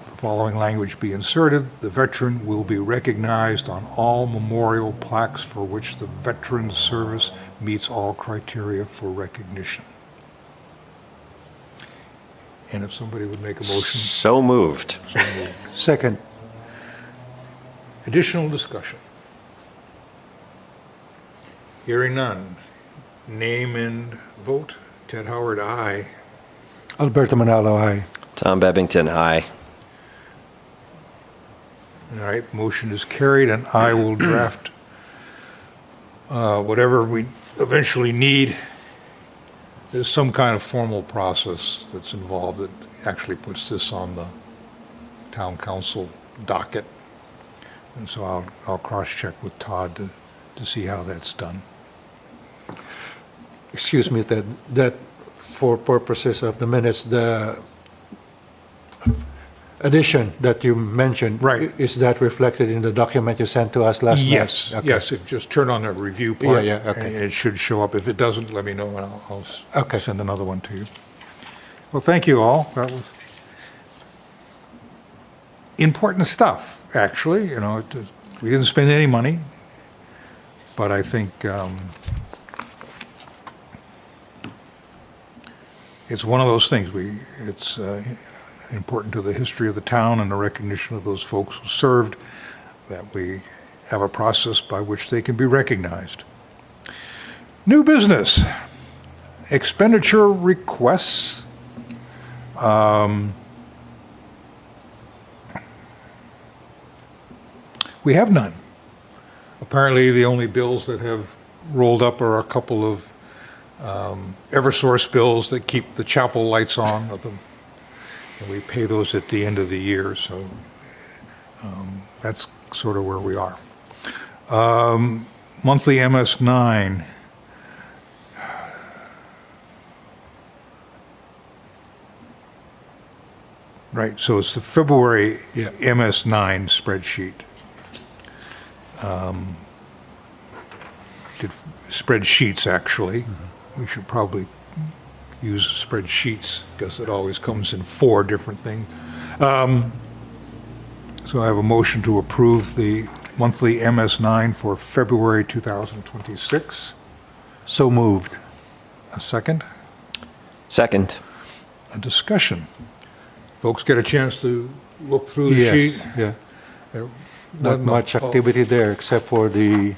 the following language be inserted: the veteran will be recognized on all memorial plaques for which the veteran's service meets all criteria for recognition. And if somebody would make a motion. So moved. So moved. Second. Additional discussion. Hearing none. Name and vote. Ted Howard, aye. Alberto Manalo, aye. Tom Bebbington, aye. All right, motion is carried, and I will draft whatever we eventually need. There's some kind of formal process that's involved that actually puts this on the town council docket. And so I'll cross-check with Todd to see how that's done. Excuse me, that for purposes of the minutes, the addition that you mentioned. Right. Is that reflected in the document you sent to us last night? Yes, Okay. yes, if just turn on the review part. Yeah, yeah, okay. And it should show up. If it doesn't, let me know, and I'll Okay. send another one to you. Well, thank you all. That was important stuff, actually. We didn't spend any money, but I think it's one of those things. It's important to the history of the town and the recognition of those folks who served, that we have a process by which they can be recognized. New business, expenditure requests. We have none. Apparently, the only bills that have rolled up are a couple of Eversource bills that keep the chapel lights on. And we pay those at the end of the year, so that's sort of where we are. Monthly MS9. Right, so it's the February Yeah. MS9 spreadsheet. Did spreadsheets, actually. We should probably use spreadsheets because it always comes in 4 different things. So I have a motion to approve the monthly MS9 for February 2026. So moved. A second? Second. A discussion. Folks get a chance to look through the sheet. Yes, yeah. not No. much activity there except for the,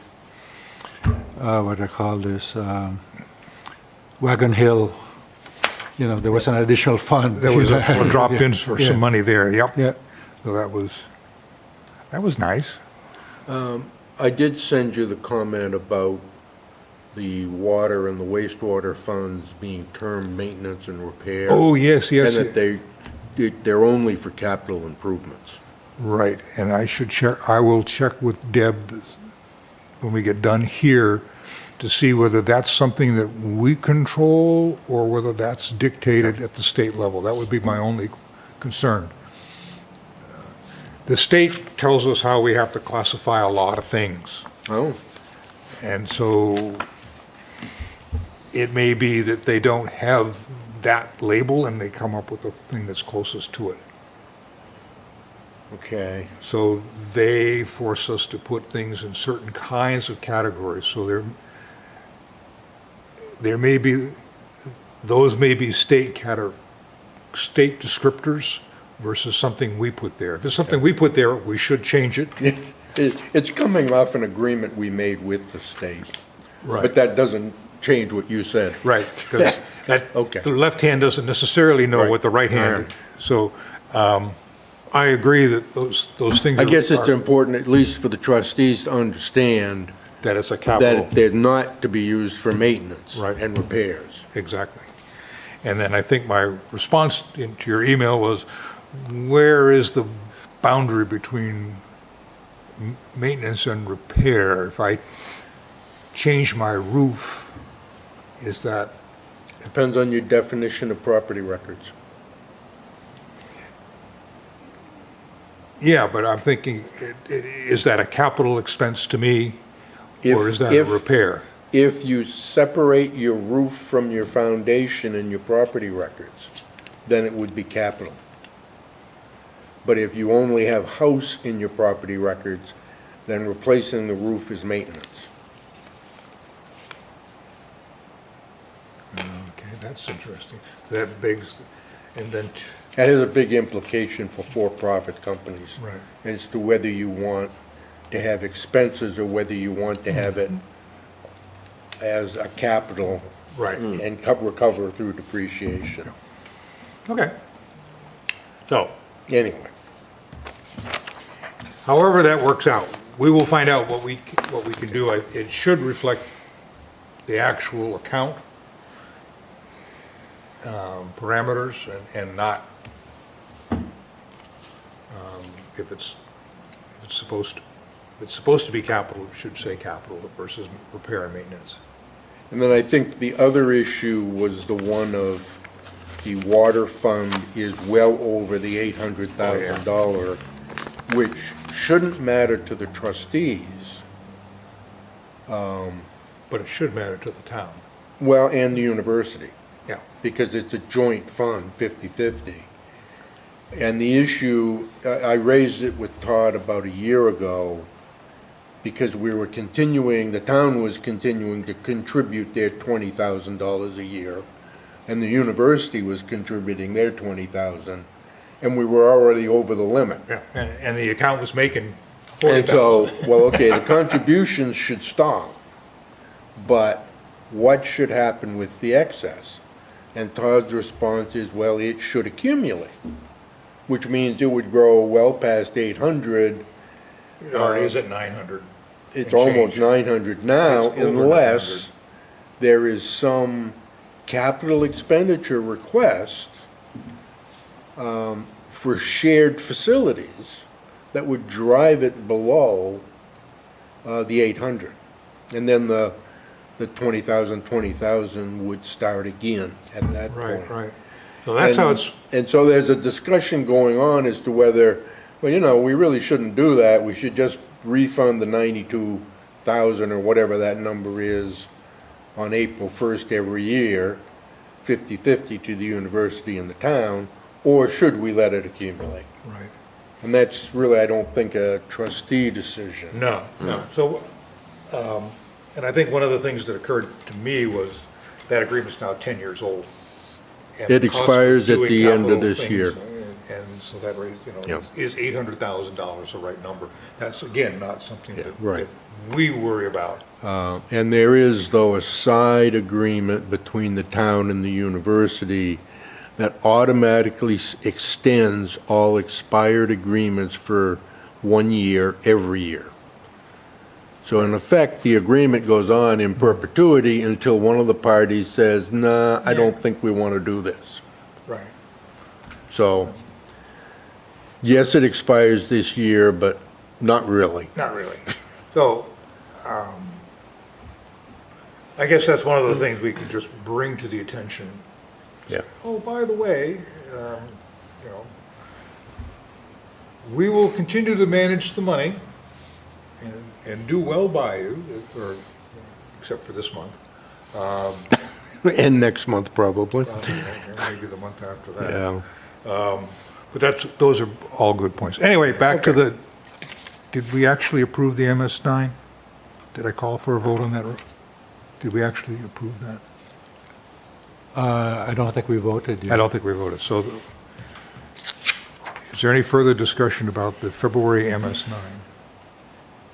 what do I call this, Wagon Hill. You know, there was an additional fund. There was a drop-ins for Yeah. some money there, yep. Yeah. So that was nice. I did send you the comment about the water and the wastewater funds being termed maintenance and repair. Oh, yes, yes. And that they're only for capital improvements. Right, and I will check with Deb when we get done here to see whether that's something that we control or whether that's dictated at the state level. That would be my only concern. The state tells us how we have to classify a lot of things. Oh, And so it may be that they don't have that label and they come up with the thing that's closest to it. okay. So they force us to put things in certain kinds of categories. So there may be, those may be state descriptors versus something we put there. If it's something we put there, we should change it. It's coming off an agreement we made with the state. Right. But that doesn't change what you said. Right, because Okay. the left hand doesn't necessarily know Right. what the right hand is. So I agree that those things I guess it's are, important, at least for the trustees, to understand that it's a capital. that they're not to be used for maintenance Right. and repairs. Exactly. And then I think my response to your email was, where is the boundary between maintenance and repair? If I change my roof, is that, Depends on your definition of property records. yeah, but I'm thinking, is that a capital expense to me? Or If- is that a if- repair? If you separate your roof from your foundation and your property records, then it would be capital. But if you only have house in your property records, then replacing the roof is maintenance. Okay, that's interesting. That begs, and then, That has a big implication for for-profit companies. right, As to whether you want to have expenses or whether you want to have it as a capital right. and recover through depreciation. Okay. So, Anyway, however that works out, we will find out what we can do. It should reflect the actual account parameters and not if it's supposed to be capital, it should say capital versus repair and maintenance. and then I think the other issue was the one of the water fund is well over the $800,000, which shouldn't matter to the trustees, But it should matter to the town. well, and the university, Yeah. because it's a joint fund, 50/50. And the issue, I raised it with Todd about a year ago, because we were continuing, the town was continuing to contribute their $20,000 a year, and the university was contributing their $20,000, and we were already over the limit. Yeah, and the account was making And so, 40,000. well, okay, the contributions should stop, but what should happen with the excess? And Todd's response is, well, it should accumulate, which means it would grow well past 800. It already is at 900. It's And almost change. 900 now, It's over unless 900. there is some capital expenditure request for shared facilities that would drive it below the 800. And then the 20,000 would start again at that point. Right, right. So that's how And- it's, And so there's a discussion going on as to whether, well, you know, we really shouldn't do that. We should just refund the 92,000 or whatever that number is on April 1st every year, 50/50 to the university and the town, or should we let it accumulate? right. And that's really, I don't think, a trustee decision. No, no. So, and I think one of the things that occurred to me was that agreement's now 10 years old. And It the cost of expires at doing the end of capital this things year. And and so that raised, Yeah. is $800,000 the right number? That's, again, not something that right. that we worry about. And there is, though, a side agreement between the town and the university that automatically extends all expired agreements for 1 year every year. So in effect, the agreement goes on in perpetuity until one of the parties says, nah, I don't think we want to do this. Right. So, yes, it expires this year, but not really. Not really. So, I guess that's one of those things we can just bring to the attention. Yeah. Oh, by the way, we will continue to manage the money and do well by you, or, except for this month. And next month, probably. Maybe the month after that. Yeah. But those are all good points. Anyway, back to Okay. did we actually approve the MS9? Did I call for a vote on that? Did we actually approve that? I don't think we voted yet. I don't think we voted. So is there any further discussion about the February MS9?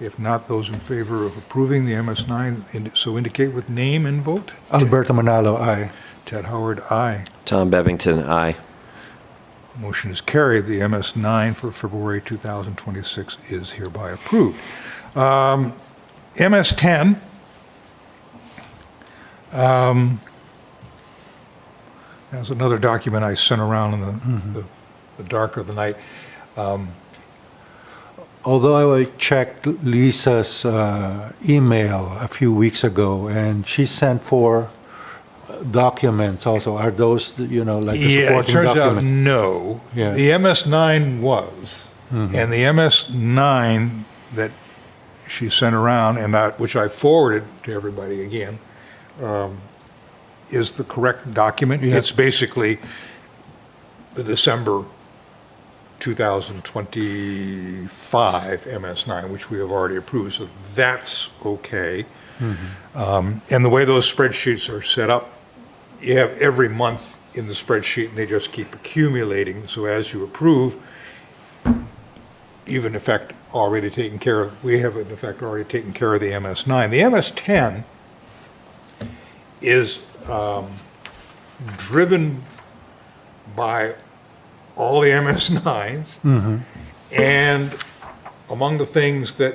If not, those in favor of approving the MS9, so indicate with name and vote. Alberto Manalo, aye. Ted Howard, aye. Tom Bevington, aye. Motion is carried. The MS9 for February 2026 is hereby approved. MS10, that's another document I sent around in the dark of the night. Although I checked Lisa's email a few weeks ago, and she sent 4 documents also. Are those, like the Yeah, it supporting turns out document? no. Yeah. The MS9 was, and the MS9 that she sent around, and which I forwarded to everybody again, is the correct document. Yeah. It's basically the December 2025 MS9, which we have already approved, so that's okay. And the way those spreadsheets are set up, you have every month in the spreadsheet, and they just keep accumulating, so as you approve, you've in effect already taken care of, we have in effect already taken care of the MS9. The MS10 is driven by all the MS9s, and among the things that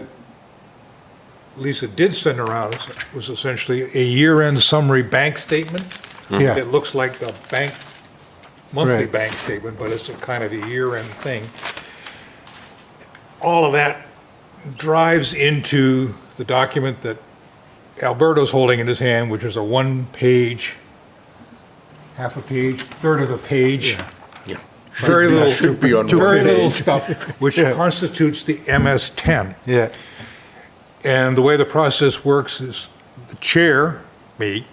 Lisa did send around was essentially a year-end summary bank statement. Yeah. It looks like the monthly Right. bank statement, but it's a kind of a year-end thing. All of that drives into the document that Alberto's holding in his hand, which is a one-page, half a page, third of a page. Yeah. Very little, Should be on very one little page. stuff, which constitutes the MS10. Yeah. And the way the process works is the chair, me,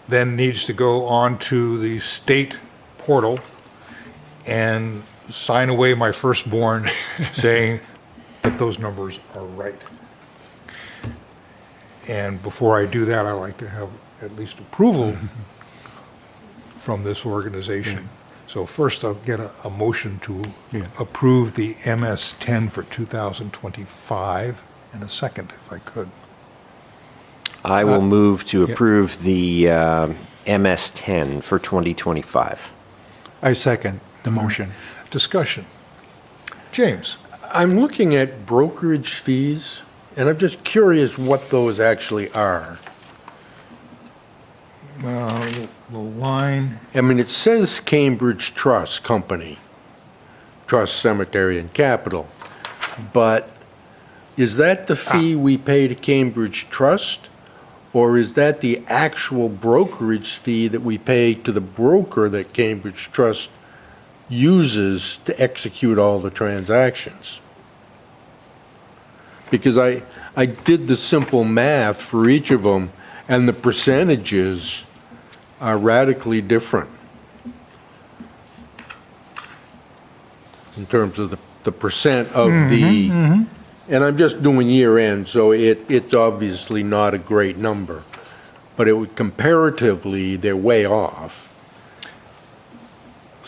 then needs to go on to the state portal and sign away my firstborn saying that those numbers are right. And before I do that, I like to have at least approval from this organization. So first I'll get a motion to Yeah. approve the MS10 for 2025, and a second if I could. I will move to approve the MS10 for 2025. I second the motion. Discussion. James? I'm looking at brokerage fees, and I'm just curious what those actually are. The line, I mean, it says Cambridge Trust Company, Trust, Cemetery, and Capital, but is that the fee we pay to Cambridge Trust? Or is that the actual brokerage fee that we pay to the broker that Cambridge Trust uses to execute all the transactions? Because I did the simple math for each of them, and the percentages are radically different in terms of the percent of the, and I'm just doing year end, so it's obviously not a great number, but it would comparatively, they're way off.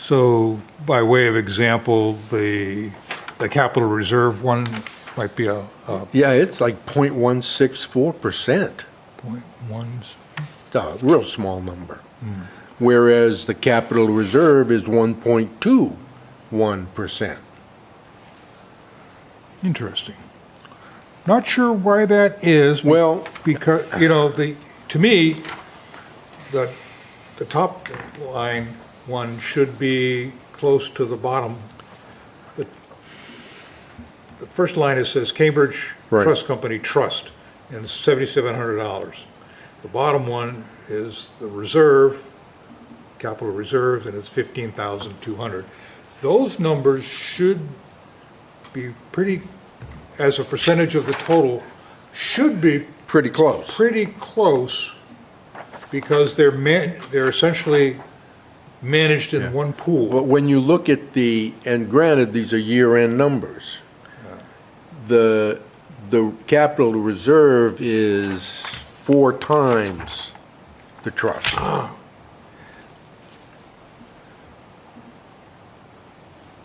So by way of example, the capital reserve one might be a Yeah, it's like 0.164%. point ones. It's a real small number. Whereas the capital reserve is 1.21%. Interesting. Not sure why that is. Well, Because, you know, to me, the top line one should be close to the bottom. The first line, it says Cambridge Right. Trust Company Trust, and it's $7,700. The bottom one is the reserve, capital reserve, and it's 15,200. Those numbers should be pretty, as a percentage of the total, should be pretty close. pretty close, because they're essentially managed in one pool. But when you look at and granted, these are year-end numbers, the capital reserve is 4 times the trust.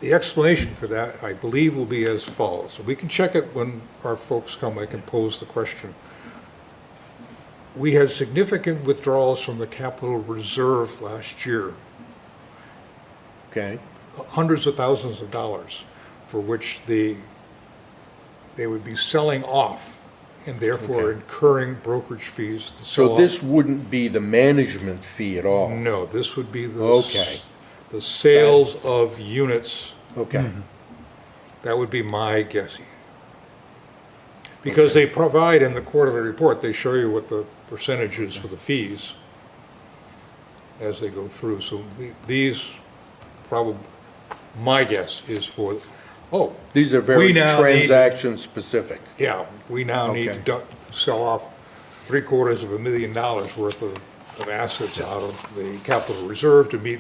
The explanation for that, I believe, will be as follows. We can check it when our folks come, I can pose the question. We had significant withdrawals from the capital reserve last year, Okay? hundreds of thousands of dollars, for which they would be selling off and therefore Okay. incurring brokerage fees to sell So off. this wouldn't be the management fee at all? No, this would be Okay. the sales of units. Okay. That would be my guess. Because they provide in the quarterly report, they show you what the percentage is for the fees as they go through. So these probably, my guess is for, These are very We now need- transaction-specific. yeah, we now need to Okay. sell off $750,000 worth of assets out of the capital reserve to meet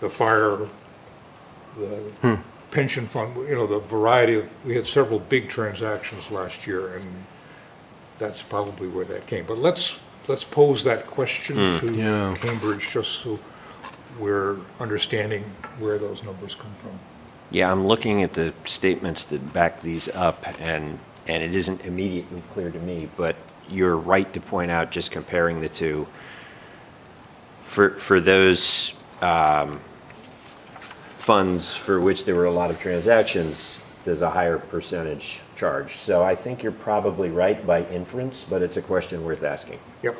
the fire, the pension fund, you know, the variety of, we had several big transactions last year, and that's probably where that came. But let's pose that question Yeah. to Cambridge, just so we're understanding where those numbers come from. Yeah, I'm looking at the statements that back these up, and it isn't immediately clear to me, but you're right to point out, just comparing the two, for those funds for which there were a lot of transactions, there's a higher percentage charge. So I think you're probably right by inference, but it's a question worth asking. Yep,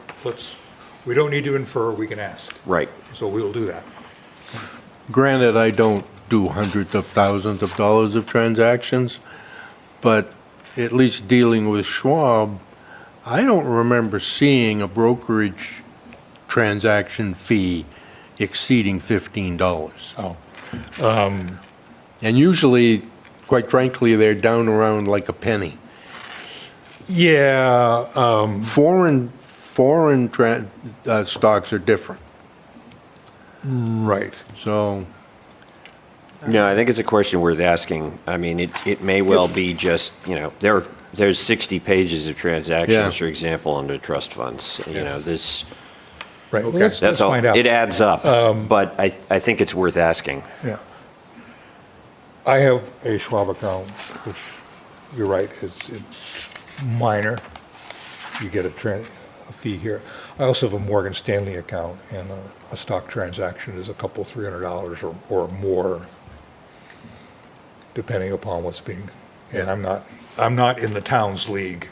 we don't need to infer, we can ask. Right. So we'll do that. Granted, I don't do hundreds of thousands of dollars of transactions, but at least dealing with Schwab, I don't remember seeing a brokerage transaction fee exceeding $15. Oh. And usually, quite frankly, they're down around like a penny. Yeah, Foreign stocks are different. right. So, No, I think it's a question worth asking. I mean, it may well be just, you know, there's 60 pages of Yeah. transactions, for example, under trust funds. You know, this, Right, Okay. let's that's all, find out. it adds up, but I think it's worth asking. Yeah. I have a Schwab account, which, you're right, it's minor. You get a fee here. I also have a Morgan Stanley account, and a stock transaction is a couple, $300 or more, depending upon what's being, and I'm not in the town's league.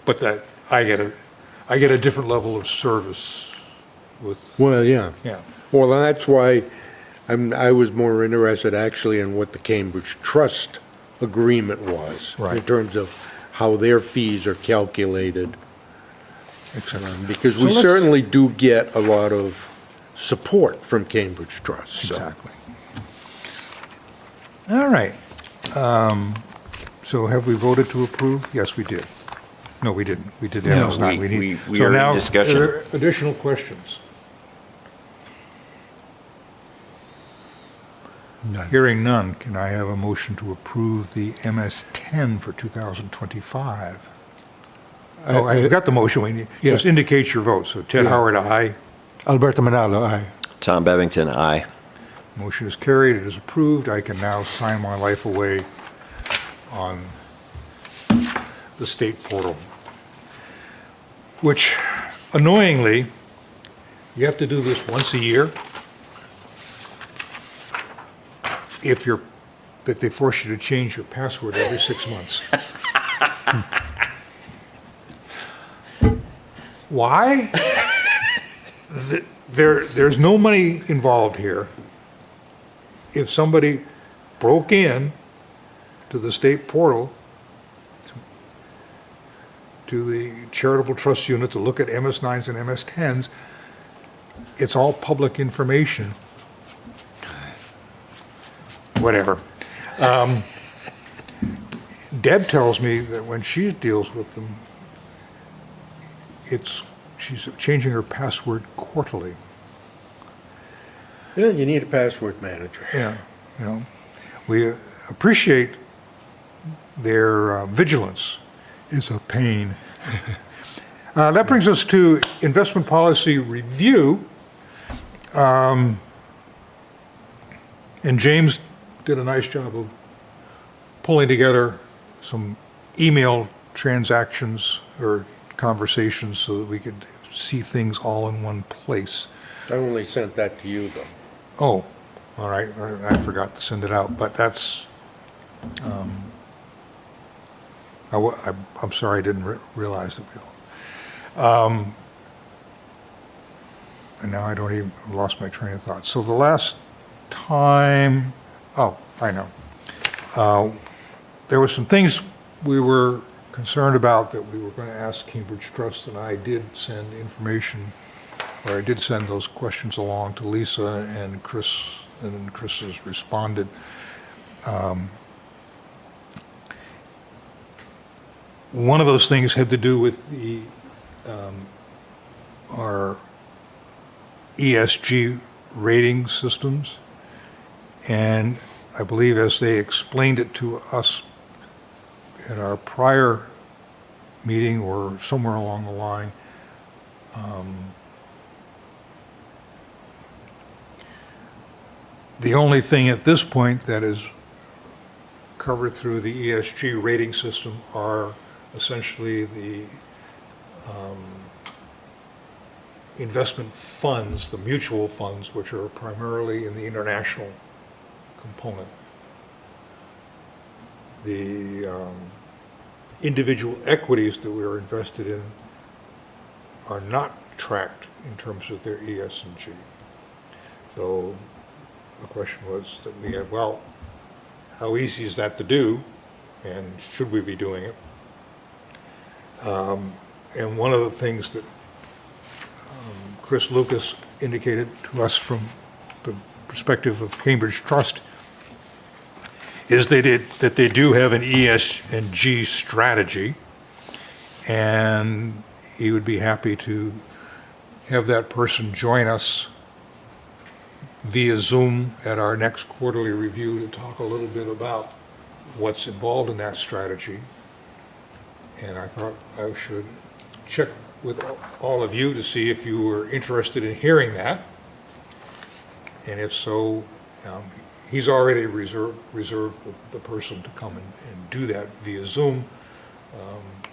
But that, I get a different level of service with, well, yeah. yeah. Well, that's why I was more interested actually in what the Cambridge Trust agreement was. In Right. terms of how their fees are calculated. Etc. Because So we let's- certainly do get a lot of support from Cambridge Trust. so. Exactly. All right. So have we voted to approve? Yes, we did. No, we didn't. We did No, not. we need- are so in now, discussion. are there additional questions? Hearing none, can I have a motion to approve the MS-10 for 2025? Oh, I got the motion. Yeah. Just indicate your vote. So Ted Yeah. Howard, aye. Alberto Manalo, aye. Tom Bevington, aye. Motion is carried, it is approved. I can now sign my life away on the state portal, which annoyingly, you have to do this once a year. That they force you to change your password every 6 months. Why? There's no money involved here. If somebody broke in to the state portal, to the charitable trust unit to look at MS9s and MS10s, it's all public information. Whatever. Deb tells me that when she deals with them, she's changing her password quarterly. Yeah, you need a password manager. Yeah, we appreciate their vigilance. It's a pain. That brings us to investment policy review. And James did a nice job of pulling together some email transactions or conversations so that we could see things all in one place. I only sent that to you, though. Oh, all right, I forgot to send it out, but that's, I'm sorry, I didn't realize the bill. And now I don't even, lost my train of thought. So the last time, oh, I know. There were some things we were concerned about that we were going to ask Cambridge Trust, and I did send information, or I did send those questions along to Lisa and Chris, and Chris has responded. One of those things had to do with the our ESG rating systems, and I believe as they explained it to us at our prior meeting or somewhere along the line, the only thing at this point that is covered through the ESG rating system are essentially the investment funds, the mutual funds, which are primarily in the international component. The individual equities that we are invested in are not tracked in terms of their ES&G. So the question was that we had, well, how easy is that to do, and should we be doing it? And one of the things that Chris Lucas indicated to us from the perspective of Cambridge Trust is that they do have an ES&G strategy, and he would be happy to have that person join us via Zoom at our next quarterly review to talk a little bit about what's involved in that strategy. And I thought I should check with all of you to see if you were interested in hearing that. And if so, he's already reserved the person to come and do that via Zoom.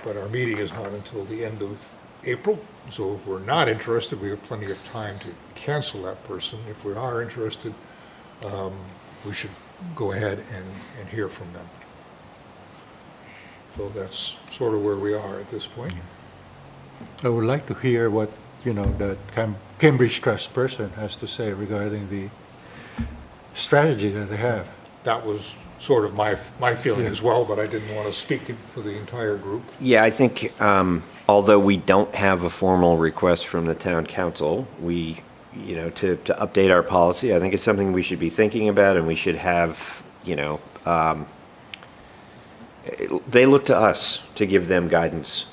But our meeting is not until the end of April. So if we're not interested, we have plenty of time to cancel that person. If we are interested, we should go ahead and hear from them. So that's sort of where we are at this point. I would like to hear what, the Cambridge Trust person has to say regarding the strategy that they have. That was sort of my feeling Yeah. as well, but I didn't want to speak for the entire group. Yeah, I think although we don't have a formal request from the town council, we, to update our policy, I think it's something we should be thinking about, and we should have, they look to us to give them guidance.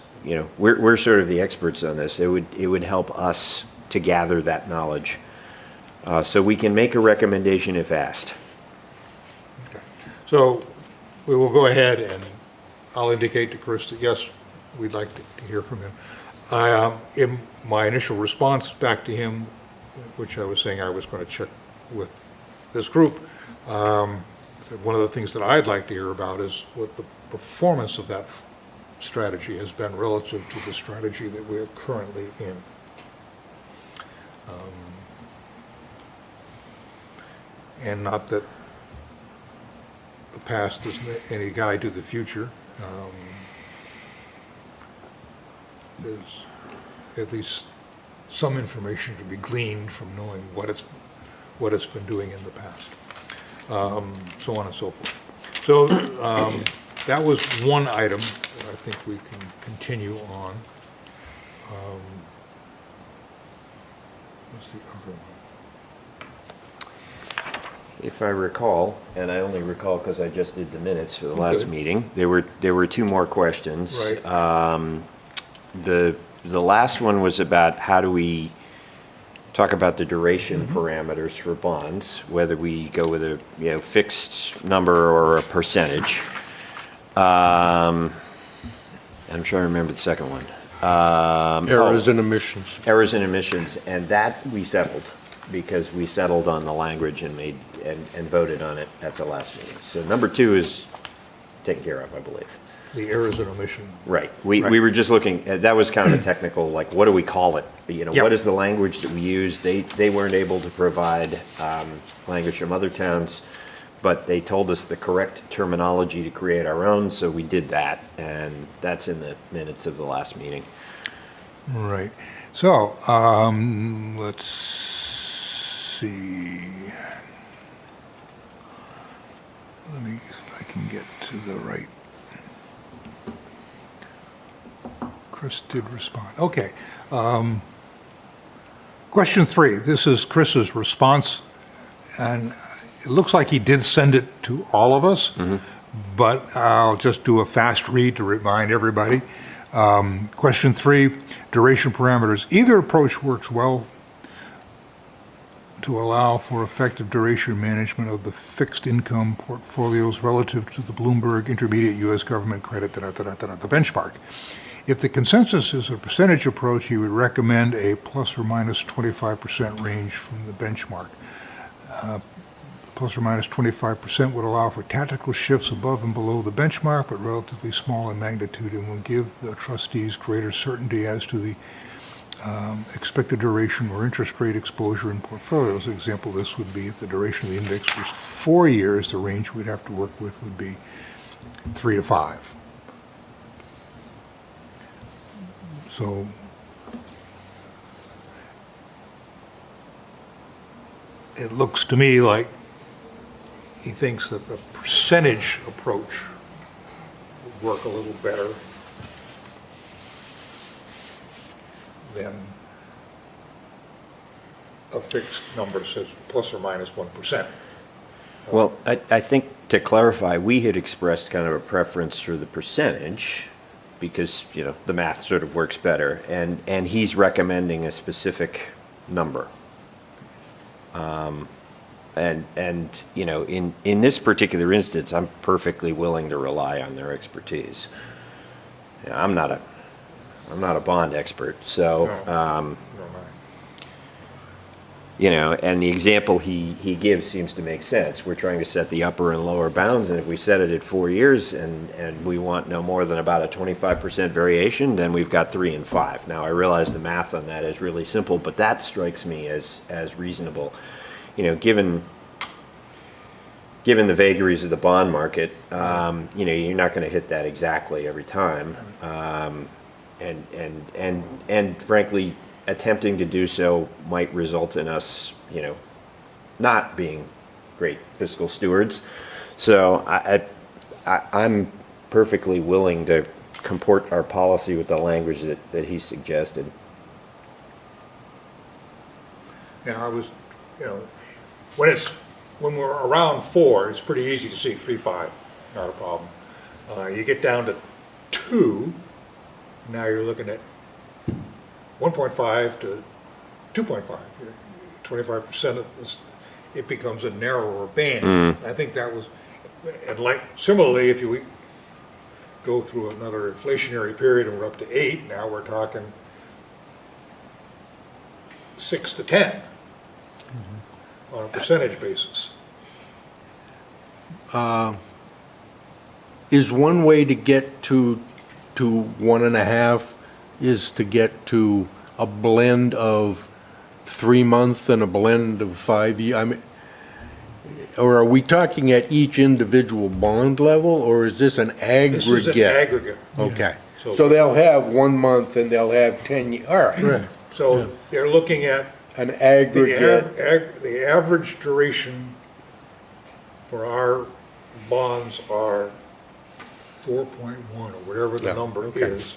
We're sort of the experts on this. It would help us to gather that knowledge, so we can make a recommendation if asked. Okay. So we will go ahead and I'll indicate to Chris that yes, we'd like to hear from them. In my initial response back to him, which I was saying I was going to check with this group, one of the things that I'd like to hear about is what the performance of that strategy has been relative to the strategy that we're currently in. And not that the past is any guide to the future. There's at least some information to be gleaned from knowing what it's been doing in the past, so on and so forth. So that was one item that I think we can continue on. What's the other one? If I recall, and I only recall because I just did the minutes for the last Okay. meeting, there were two more questions. Right. The last one was about how do we talk about the duration parameters for bonds, whether we go with a fixed number or a percentage. I'm trying to remember the second one. Errors and omissions. Errors and emissions, and that we settled because we settled on the language and made and voted on it at the last meeting. So number two is taken care of, I believe. The errors and omission. Right. We were just looking, that was kind of a technical, like, what do we call it? Yep. What is the language that we use? They weren't able to provide language from other towns, but they told us the correct terminology to create our own, so we did that, and that's in the minutes of the last meeting. Right. So, let's see. Let me, if I can get to the right. Chris did respond. Okay. Question 3. This is Chris's response, and it looks like he did send it to all of us, but I'll just do a fast read to remind everybody. Question 3, duration parameters. Either approach works well to allow for effective duration management of the fixed income portfolios relative to the Bloomberg Intermediate U.S. Government Credit, the benchmark. If the consensus is a percentage approach, he would recommend a plus or minus 25% range from the benchmark. Plus or minus 25% would allow for tactical shifts above and below the benchmark, but relatively small in magnitude, and will give the trustees greater certainty as to the expected duration or interest rate exposure in portfolios. An example of this would be if the duration of the index was 4 years, the range we'd have to work with would be 3 to 5. So it looks to me like he thinks that the percentage approach would work a little better than a fixed number, says plus or minus 1%. Well, I think to clarify, we had expressed kind of a preference for the percentage because, the math sort of works better, and he's recommending a specific number. And in this particular instance, I'm perfectly willing to rely on their expertise. I'm not a bond expert, so and the example he gives seems to make sense. We're trying to set the upper and lower bounds, and if we set it at 4 years and we want no more than about a 25% variation, then we've got 3 and 5. Now I realize the math on that is really simple, but that strikes me as reasonable. Given the vagaries of the bond market, you're not going to hit that exactly every time, and frankly, attempting to do so might result in us, not being great fiscal stewards. So I'm perfectly willing to comport our policy with the language that he suggested. Now, I was, when we're around 4, it's pretty easy to see 3, 5, not a problem. You get down to 2, now you're looking at 1.5 to 2.5, 25% of this, it becomes a narrower band. I think that was, and like similarly, if you go through another inflationary period and we're up to 8, now we're talking 6 to 10. on a percentage basis. Is one way to get to 1.5 is to get to a blend of 3-month and a blend of 5-year? I mean, or are we talking at each individual bond level, or is this an aggregate? This is an aggregate. Okay, So- so they'll have 1 month and they'll have 10 years, all right. So they're looking at An the aggregate, the average duration for our bonds are 4.1 or whatever the Yeah, number okay. is.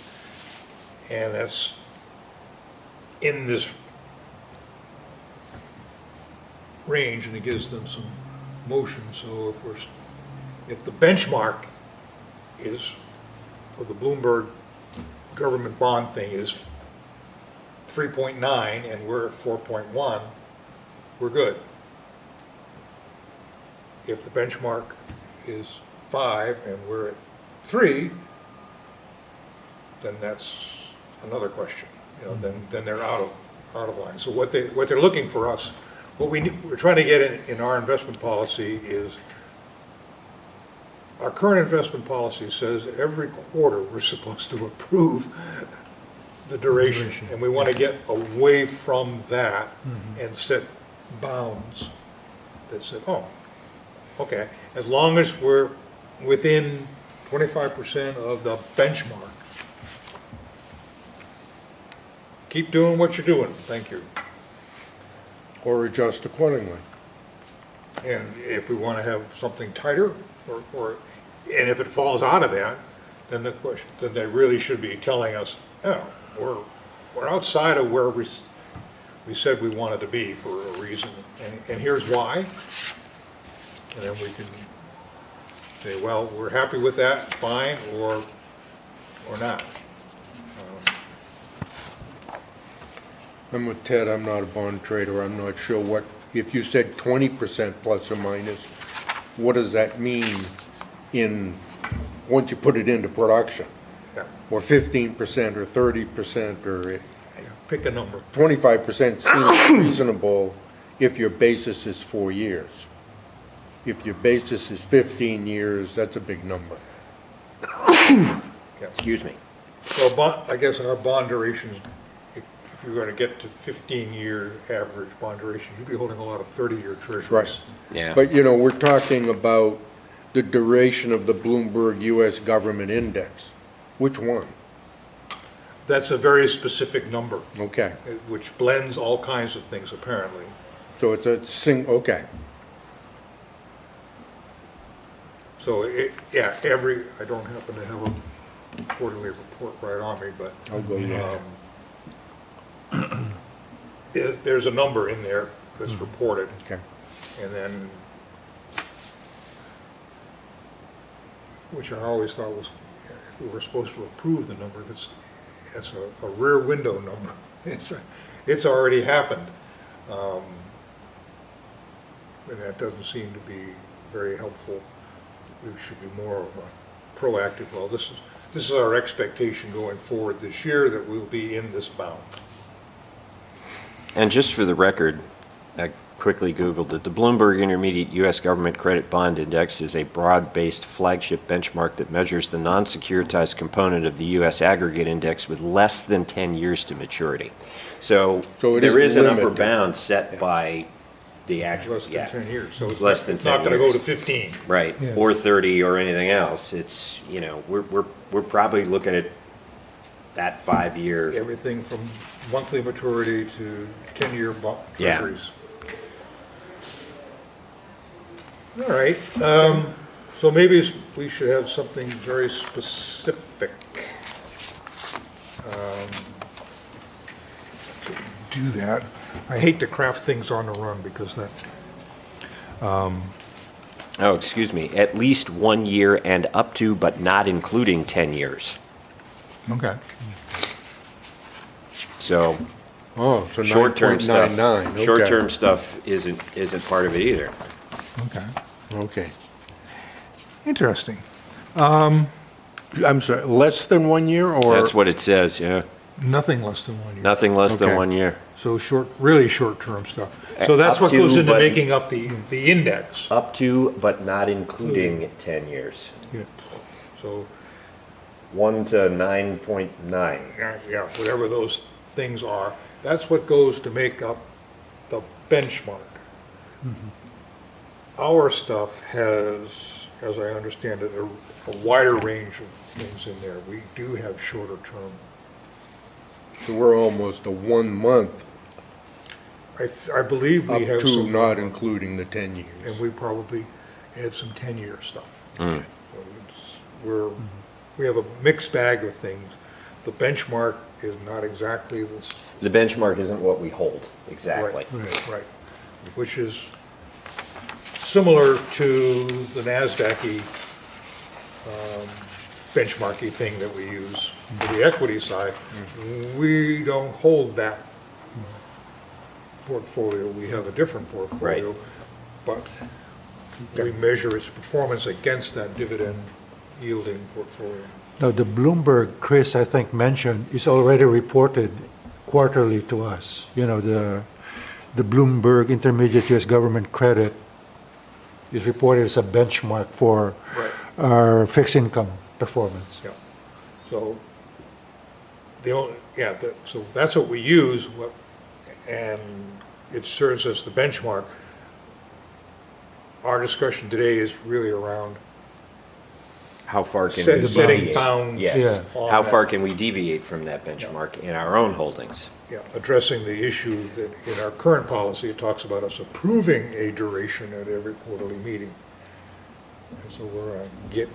And that's in this range, and it gives them some motion. So if the benchmark is, for the Bloomberg government bond thing is 3.9 and we're at 4.1, we're good. If the benchmark is 5 and we're at 3, then that's another question. You know, then they're out of line. So what they're looking for us, we're trying to get in our investment policy is, our current investment policy says every quarter we're supposed to approve the duration, and we want to get away from that and set bounds that said, oh, okay, as long as we're within 25% of the benchmark, keep doing what you're doing, thank you. or adjust accordingly. And if we want to have something tighter, and if it falls out of that, then the question, then they really should be telling us, oh, we're outside of where we said we wanted to be for a reason, and here's why. And then we can say, well, we're happy with that, fine, or not. I'm with Ted, I'm not a bond trader, I'm not sure what, if you said 20% plus or minus, what does that mean once you put it into production? Yeah, Or 15% or 30% or pick a number. 25% seems reasonable if your basis is 4 years. If your basis is 15 years, that's a big number. Excuse me. So I guess our bond durations, if you're going to get to 15-year average bond duration, you'd be holding a lot of 30-year treasuries. Right. Yeah. But, you know, we're talking about the duration of the Bloomberg US Government Index. Which one? That's a very specific number, Okay, which blends all kinds of things, apparently. so it's okay. So I don't happen to have a quarterly report right on me, but I'll go there. there's a number in there that's reported, Okay. and then, which I always thought was, if we were supposed to approve the number, that's a rear window number. It's already happened. And that doesn't seem to be very helpful. We should be more of a proactive, well, this is our expectation going forward this year, that we'll be in this bound. And just for the record, I quickly Googled it. The Bloomberg Intermediate U.S. Government Credit Bond Index is a broad-based flagship benchmark that measures the non-securitized component of the U.S. aggregate index with less than 10 years to maturity. So So it there is is an upper limited. bound set by the actual, Less than yeah, 10 years, so it's Less than it's not 10 gonna go to years. 15. right, Yeah. or 30 or anything else. It's, you know, we're probably looking at that 5 years. Everything from monthly maturity to 10-year Yeah. treasuries. All right, so maybe we should have something very specific. To do that. I hate to craft things on the run because that, Oh, excuse me, at least 1 year and up to, but not including 10 years. okay. So Oh, so short-term stuff, 9.99, okay. short-term stuff isn't part of it either. Okay, Okay. interesting. I'm sorry, less than 1 year or? That's what it says, yeah. Nothing less than 1 year. Nothing less than Okay. 1 year. So really short-term stuff. So that's Up what goes to, into but- making up the index. Up to, but not including 10 years. Yeah. So, 1 to 9.9. yeah, whatever those things are, that's what goes to make up the benchmark. Our stuff has, as I understand it, a wider range of things in there. We do have shorter term. So we're almost a 1 month I believe up we have to some. not including the 10 And years. we probably have some 10-year stuff. So we have a mixed bag of things. The benchmark is not exactly this. The benchmark isn't what we hold, exactly. Right, which is similar to the NASDAQ-y benchmarky thing that we use for the equity side. We don't hold that portfolio, we have a different portfolio, but we measure its performance against that dividend yielding portfolio. Now, the Bloomberg, Chris, I think, mentioned, is already reported quarterly to us. You know, the Bloomberg Intermediate U.S. Government Credit is reported as a benchmark for Right. our fixed income performance. Yeah, so so that's what we use, and it serves as the benchmark. Our discussion today is really around How far can we setting deviate? bounds. Yes. Yeah. on How that. far can we deviate from that benchmark in our own holdings? Yeah, addressing the issue that in our current policy, it talks about us approving a duration at every quarterly meeting. And so we're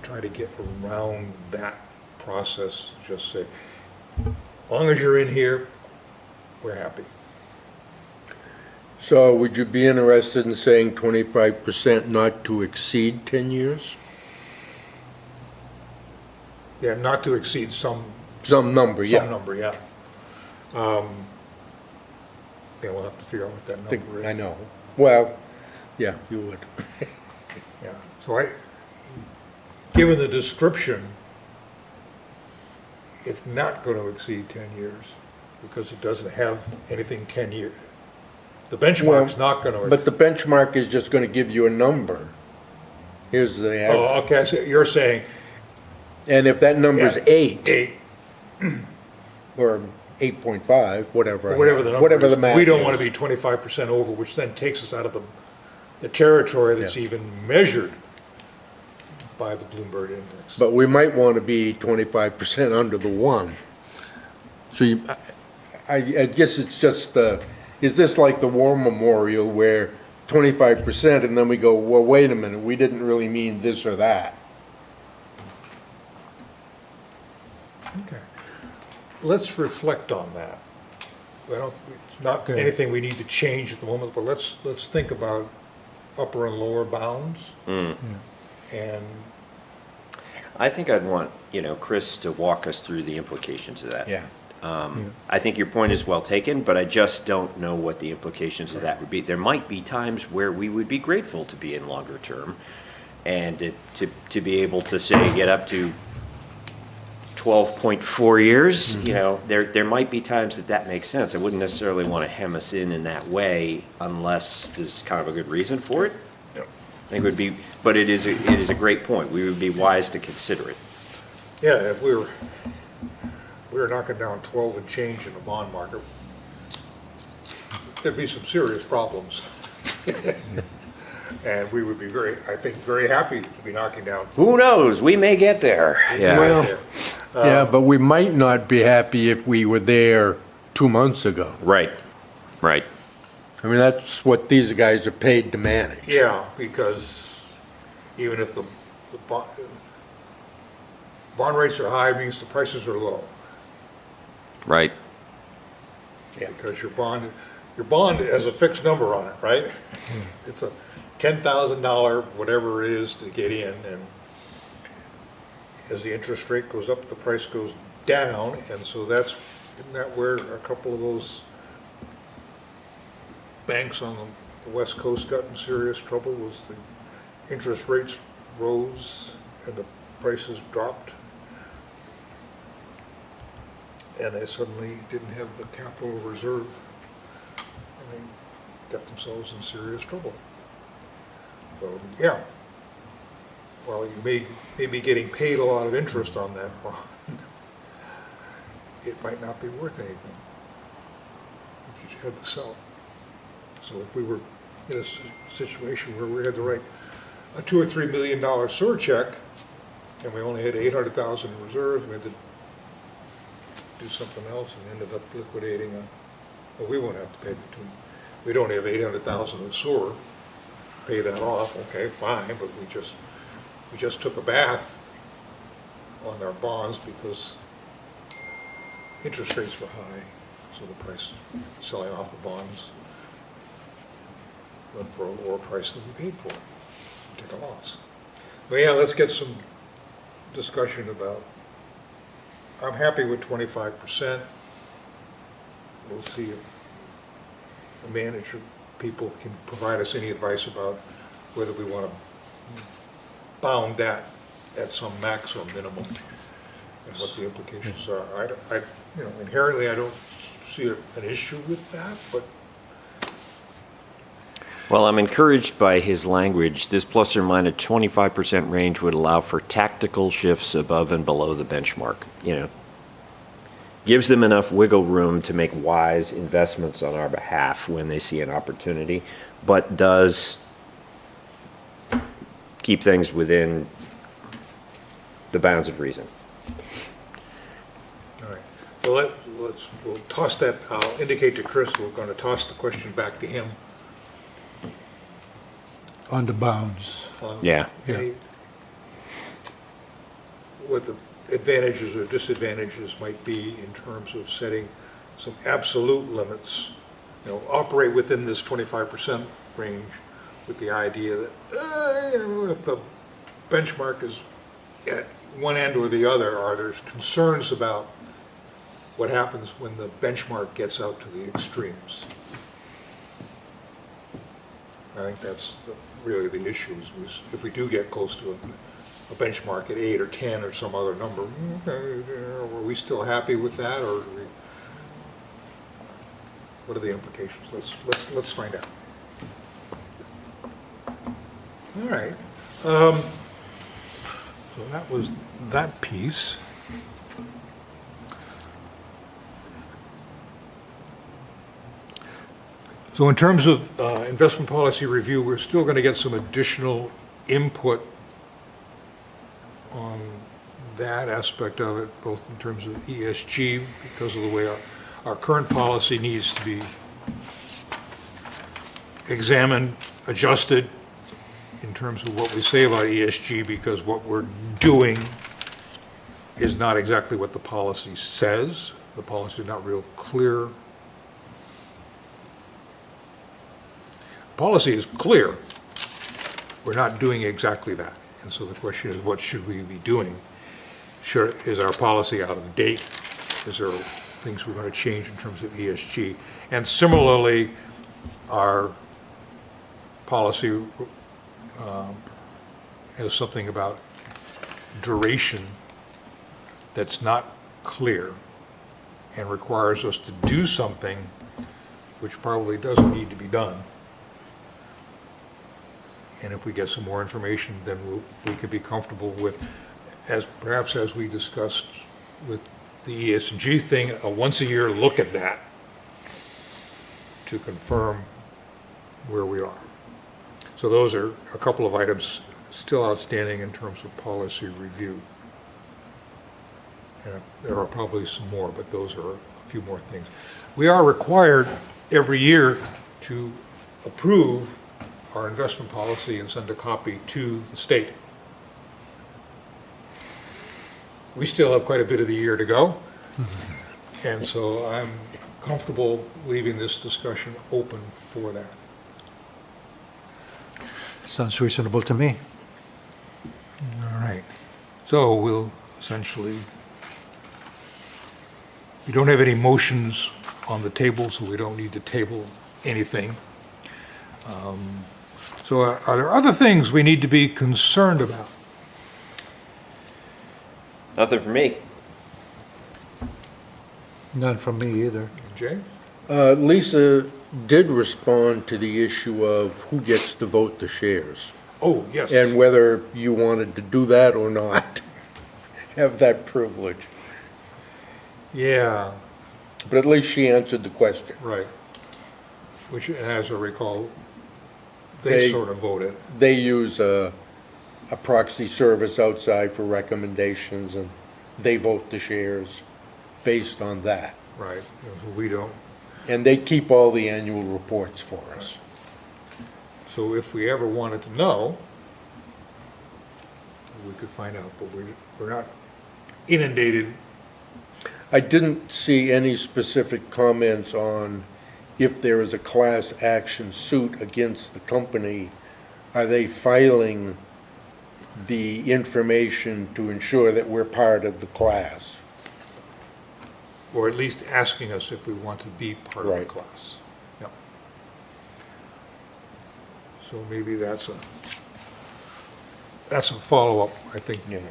trying to get around that process, just say, as long as you're in here, we're happy. So would you be interested in saying 25% not to exceed 10 years? Yeah, not to exceed some Some number, yeah. number, yeah. Yeah, we'll have to figure out what that Think- number is. I know. Well, yeah, you would. Yeah, so given the description, it's not going to exceed 10 years because it doesn't have anything 10 years. The benchmark's not going to. But the benchmark is just going to give you a number. Here's the average. Oh, okay, so you're saying. And if that number's yeah, 8 8, or 8.5, whatever. or whatever the number Whatever is. the math We don't is. want to be 25% over, which then takes us out of the territory that's Yeah. even measured by the Bloomberg index. But we might want to be 25% under the 1. So I guess it's just is this like the war memorial where 25% and then we go, well, wait a minute, we didn't really mean this or that? Okay. Let's reflect on that. It's not Okay. anything we need to change at the moment, but let's think about upper and lower bounds. And, I think I'd want, Chris to walk us through the implications of that. Yeah. I think your point is well taken, but I just don't know what the implications of that would be. There might be times where we would be grateful to be in longer term and to be able to say, get up to 12.4 years, there might be times that makes sense. I wouldn't necessarily want to hem us in that way unless there's kind of a good reason for it. Yep. I think it would be, but it is a great point. We would be wise to consider it. yeah, if we were knocking down 12 and change in the bond market, there'd be some serious problems. And we would be I think, very happy to be knocking down. Who knows? We may get there. Yeah. Well, yeah, but we might not be happy if we were there 2 months ago. Right. I mean, that's what these guys are paid to manage. Yeah, because even if the bond rates are high, means the prices are low. Right. Yeah. Because your bond has a fixed number on it, right? It's a $10,000, whatever it is to get in, and as the interest rate goes up, the price goes down, and so isn't that where a couple of those banks on the West Coast got in serious trouble, was the interest rates rose and the prices dropped? And they suddenly didn't have the capital reserve get themselves in serious trouble. So, yeah, while you may be getting paid a lot of interest on that bond, it might not be worth anything if you had to sell. So if we were in a situation where we had to write a $2 or $3 million sewer check, and we only had 800,000 in reserves, we had to do something else and ended up liquidating well, we won't have to pay the two. We'd only have 800,000 of sewer, pay that off, okay, fine, but we just took a bath on our bonds because interest rates were high, so the price selling off the bonds went for a lower price than we paid for it. Take a loss. But yeah, let's get some discussion about, I'm happy with 25%. We'll see if the manager people can provide us any advice about whether we want to bound that at some max or minimum and what the implications are. Inherently I don't see an issue with that, but Well, I'm encouraged by his language. This plus or minus 25% range would allow for tactical shifts above and below the benchmark. Gives them enough wiggle room to make wise investments on our behalf when they see an opportunity, but does keep things within the bounds of reason. all right. Well, we'll toss that, I'll indicate to Chris, we're going to toss the question back to him. On the bounds. Yeah. What the advantages or disadvantages might be in terms of setting some absolute limits, operate within this 25% range with the idea that if the benchmark is at one end or the other, or there's concerns about what happens when the benchmark gets out to the extremes. I think that's really the issue, is if we do get close to a benchmark at 8 or 10 or some other number, were we still happy with that, or what are the implications? Let's find out. All right. So that was that piece. So in terms of investment policy review, we're still going to get some additional input on that aspect of it, both in terms of ESG, because of the way our current policy needs to be examined, adjusted in terms of what we say about ESG, because what we're doing is not exactly what the policy says. The policy is not real clear. Policy is clear. We're not doing exactly that. And so the question is, what should we be doing? Sure, is our policy out of date? Is there things we're going to change in terms of ESG? And similarly, our policy has something about duration that's not clear and requires us to do something which probably doesn't need to be done. And if we get some more information, then we can be comfortable with, perhaps as we discussed with the ESG thing, a once-a-year look at that to confirm where we are. So those are a couple of items still outstanding in terms of policy review. And there are probably some more, but those are a few more things. We are required every year to approve our investment policy and send a copy to the state. We still have quite a bit of the year to go, and so I'm comfortable leaving this discussion open for that. Sounds reasonable to me. All right. So we'll essentially, we don't have any motions on the table, so we don't need to table anything. So are there other things we need to be concerned about? Nothing for me. None from me either. Jay? Lisa did respond to the issue of who gets to vote the shares, Oh, yes. and whether you wanted to do that or not, have that privilege. Yeah, But at least she answered the question. right. Which, as I recall, They- they sort of voted. They use a proxy service outside for recommendations, and they vote the shares based on that. Right. We don't. And they keep all the annual reports for us. So if we ever wanted to know, we could find out, but we're not inundated. I didn't see any specific comments on if there is a class action suit against the company, are they filing the information to ensure that we're part of the class? Or at least asking us if we want to be part of the Right. class. Yep. So maybe that's a follow-up, I think. You know.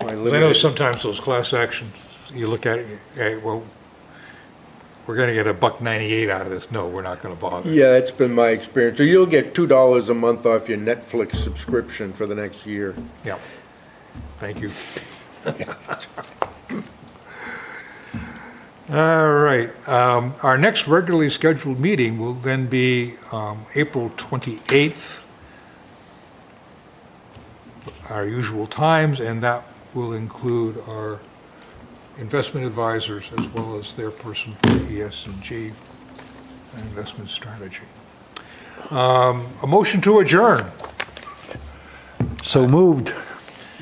My 'Cause I know limited- sometimes those class actions, you look at it, hey, well, we're gonna get $1.98 out of this. No, we're not gonna bother. Yeah, that's been my experience. So you'll get $2 a month off your Netflix subscription for the next year. Yeah. Thank you. All right. Our next regularly scheduled meeting will then be April 28th, our usual times, and that will include our investment advisors as well as their person for ES&G and investment strategy. A motion to adjourn. So moved.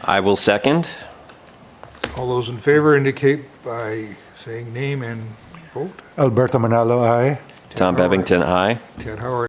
I will second. All those in favor indicate by saying name and vote. Alberto Manalo, aye. Tom Bevington, aye. Ted Howard.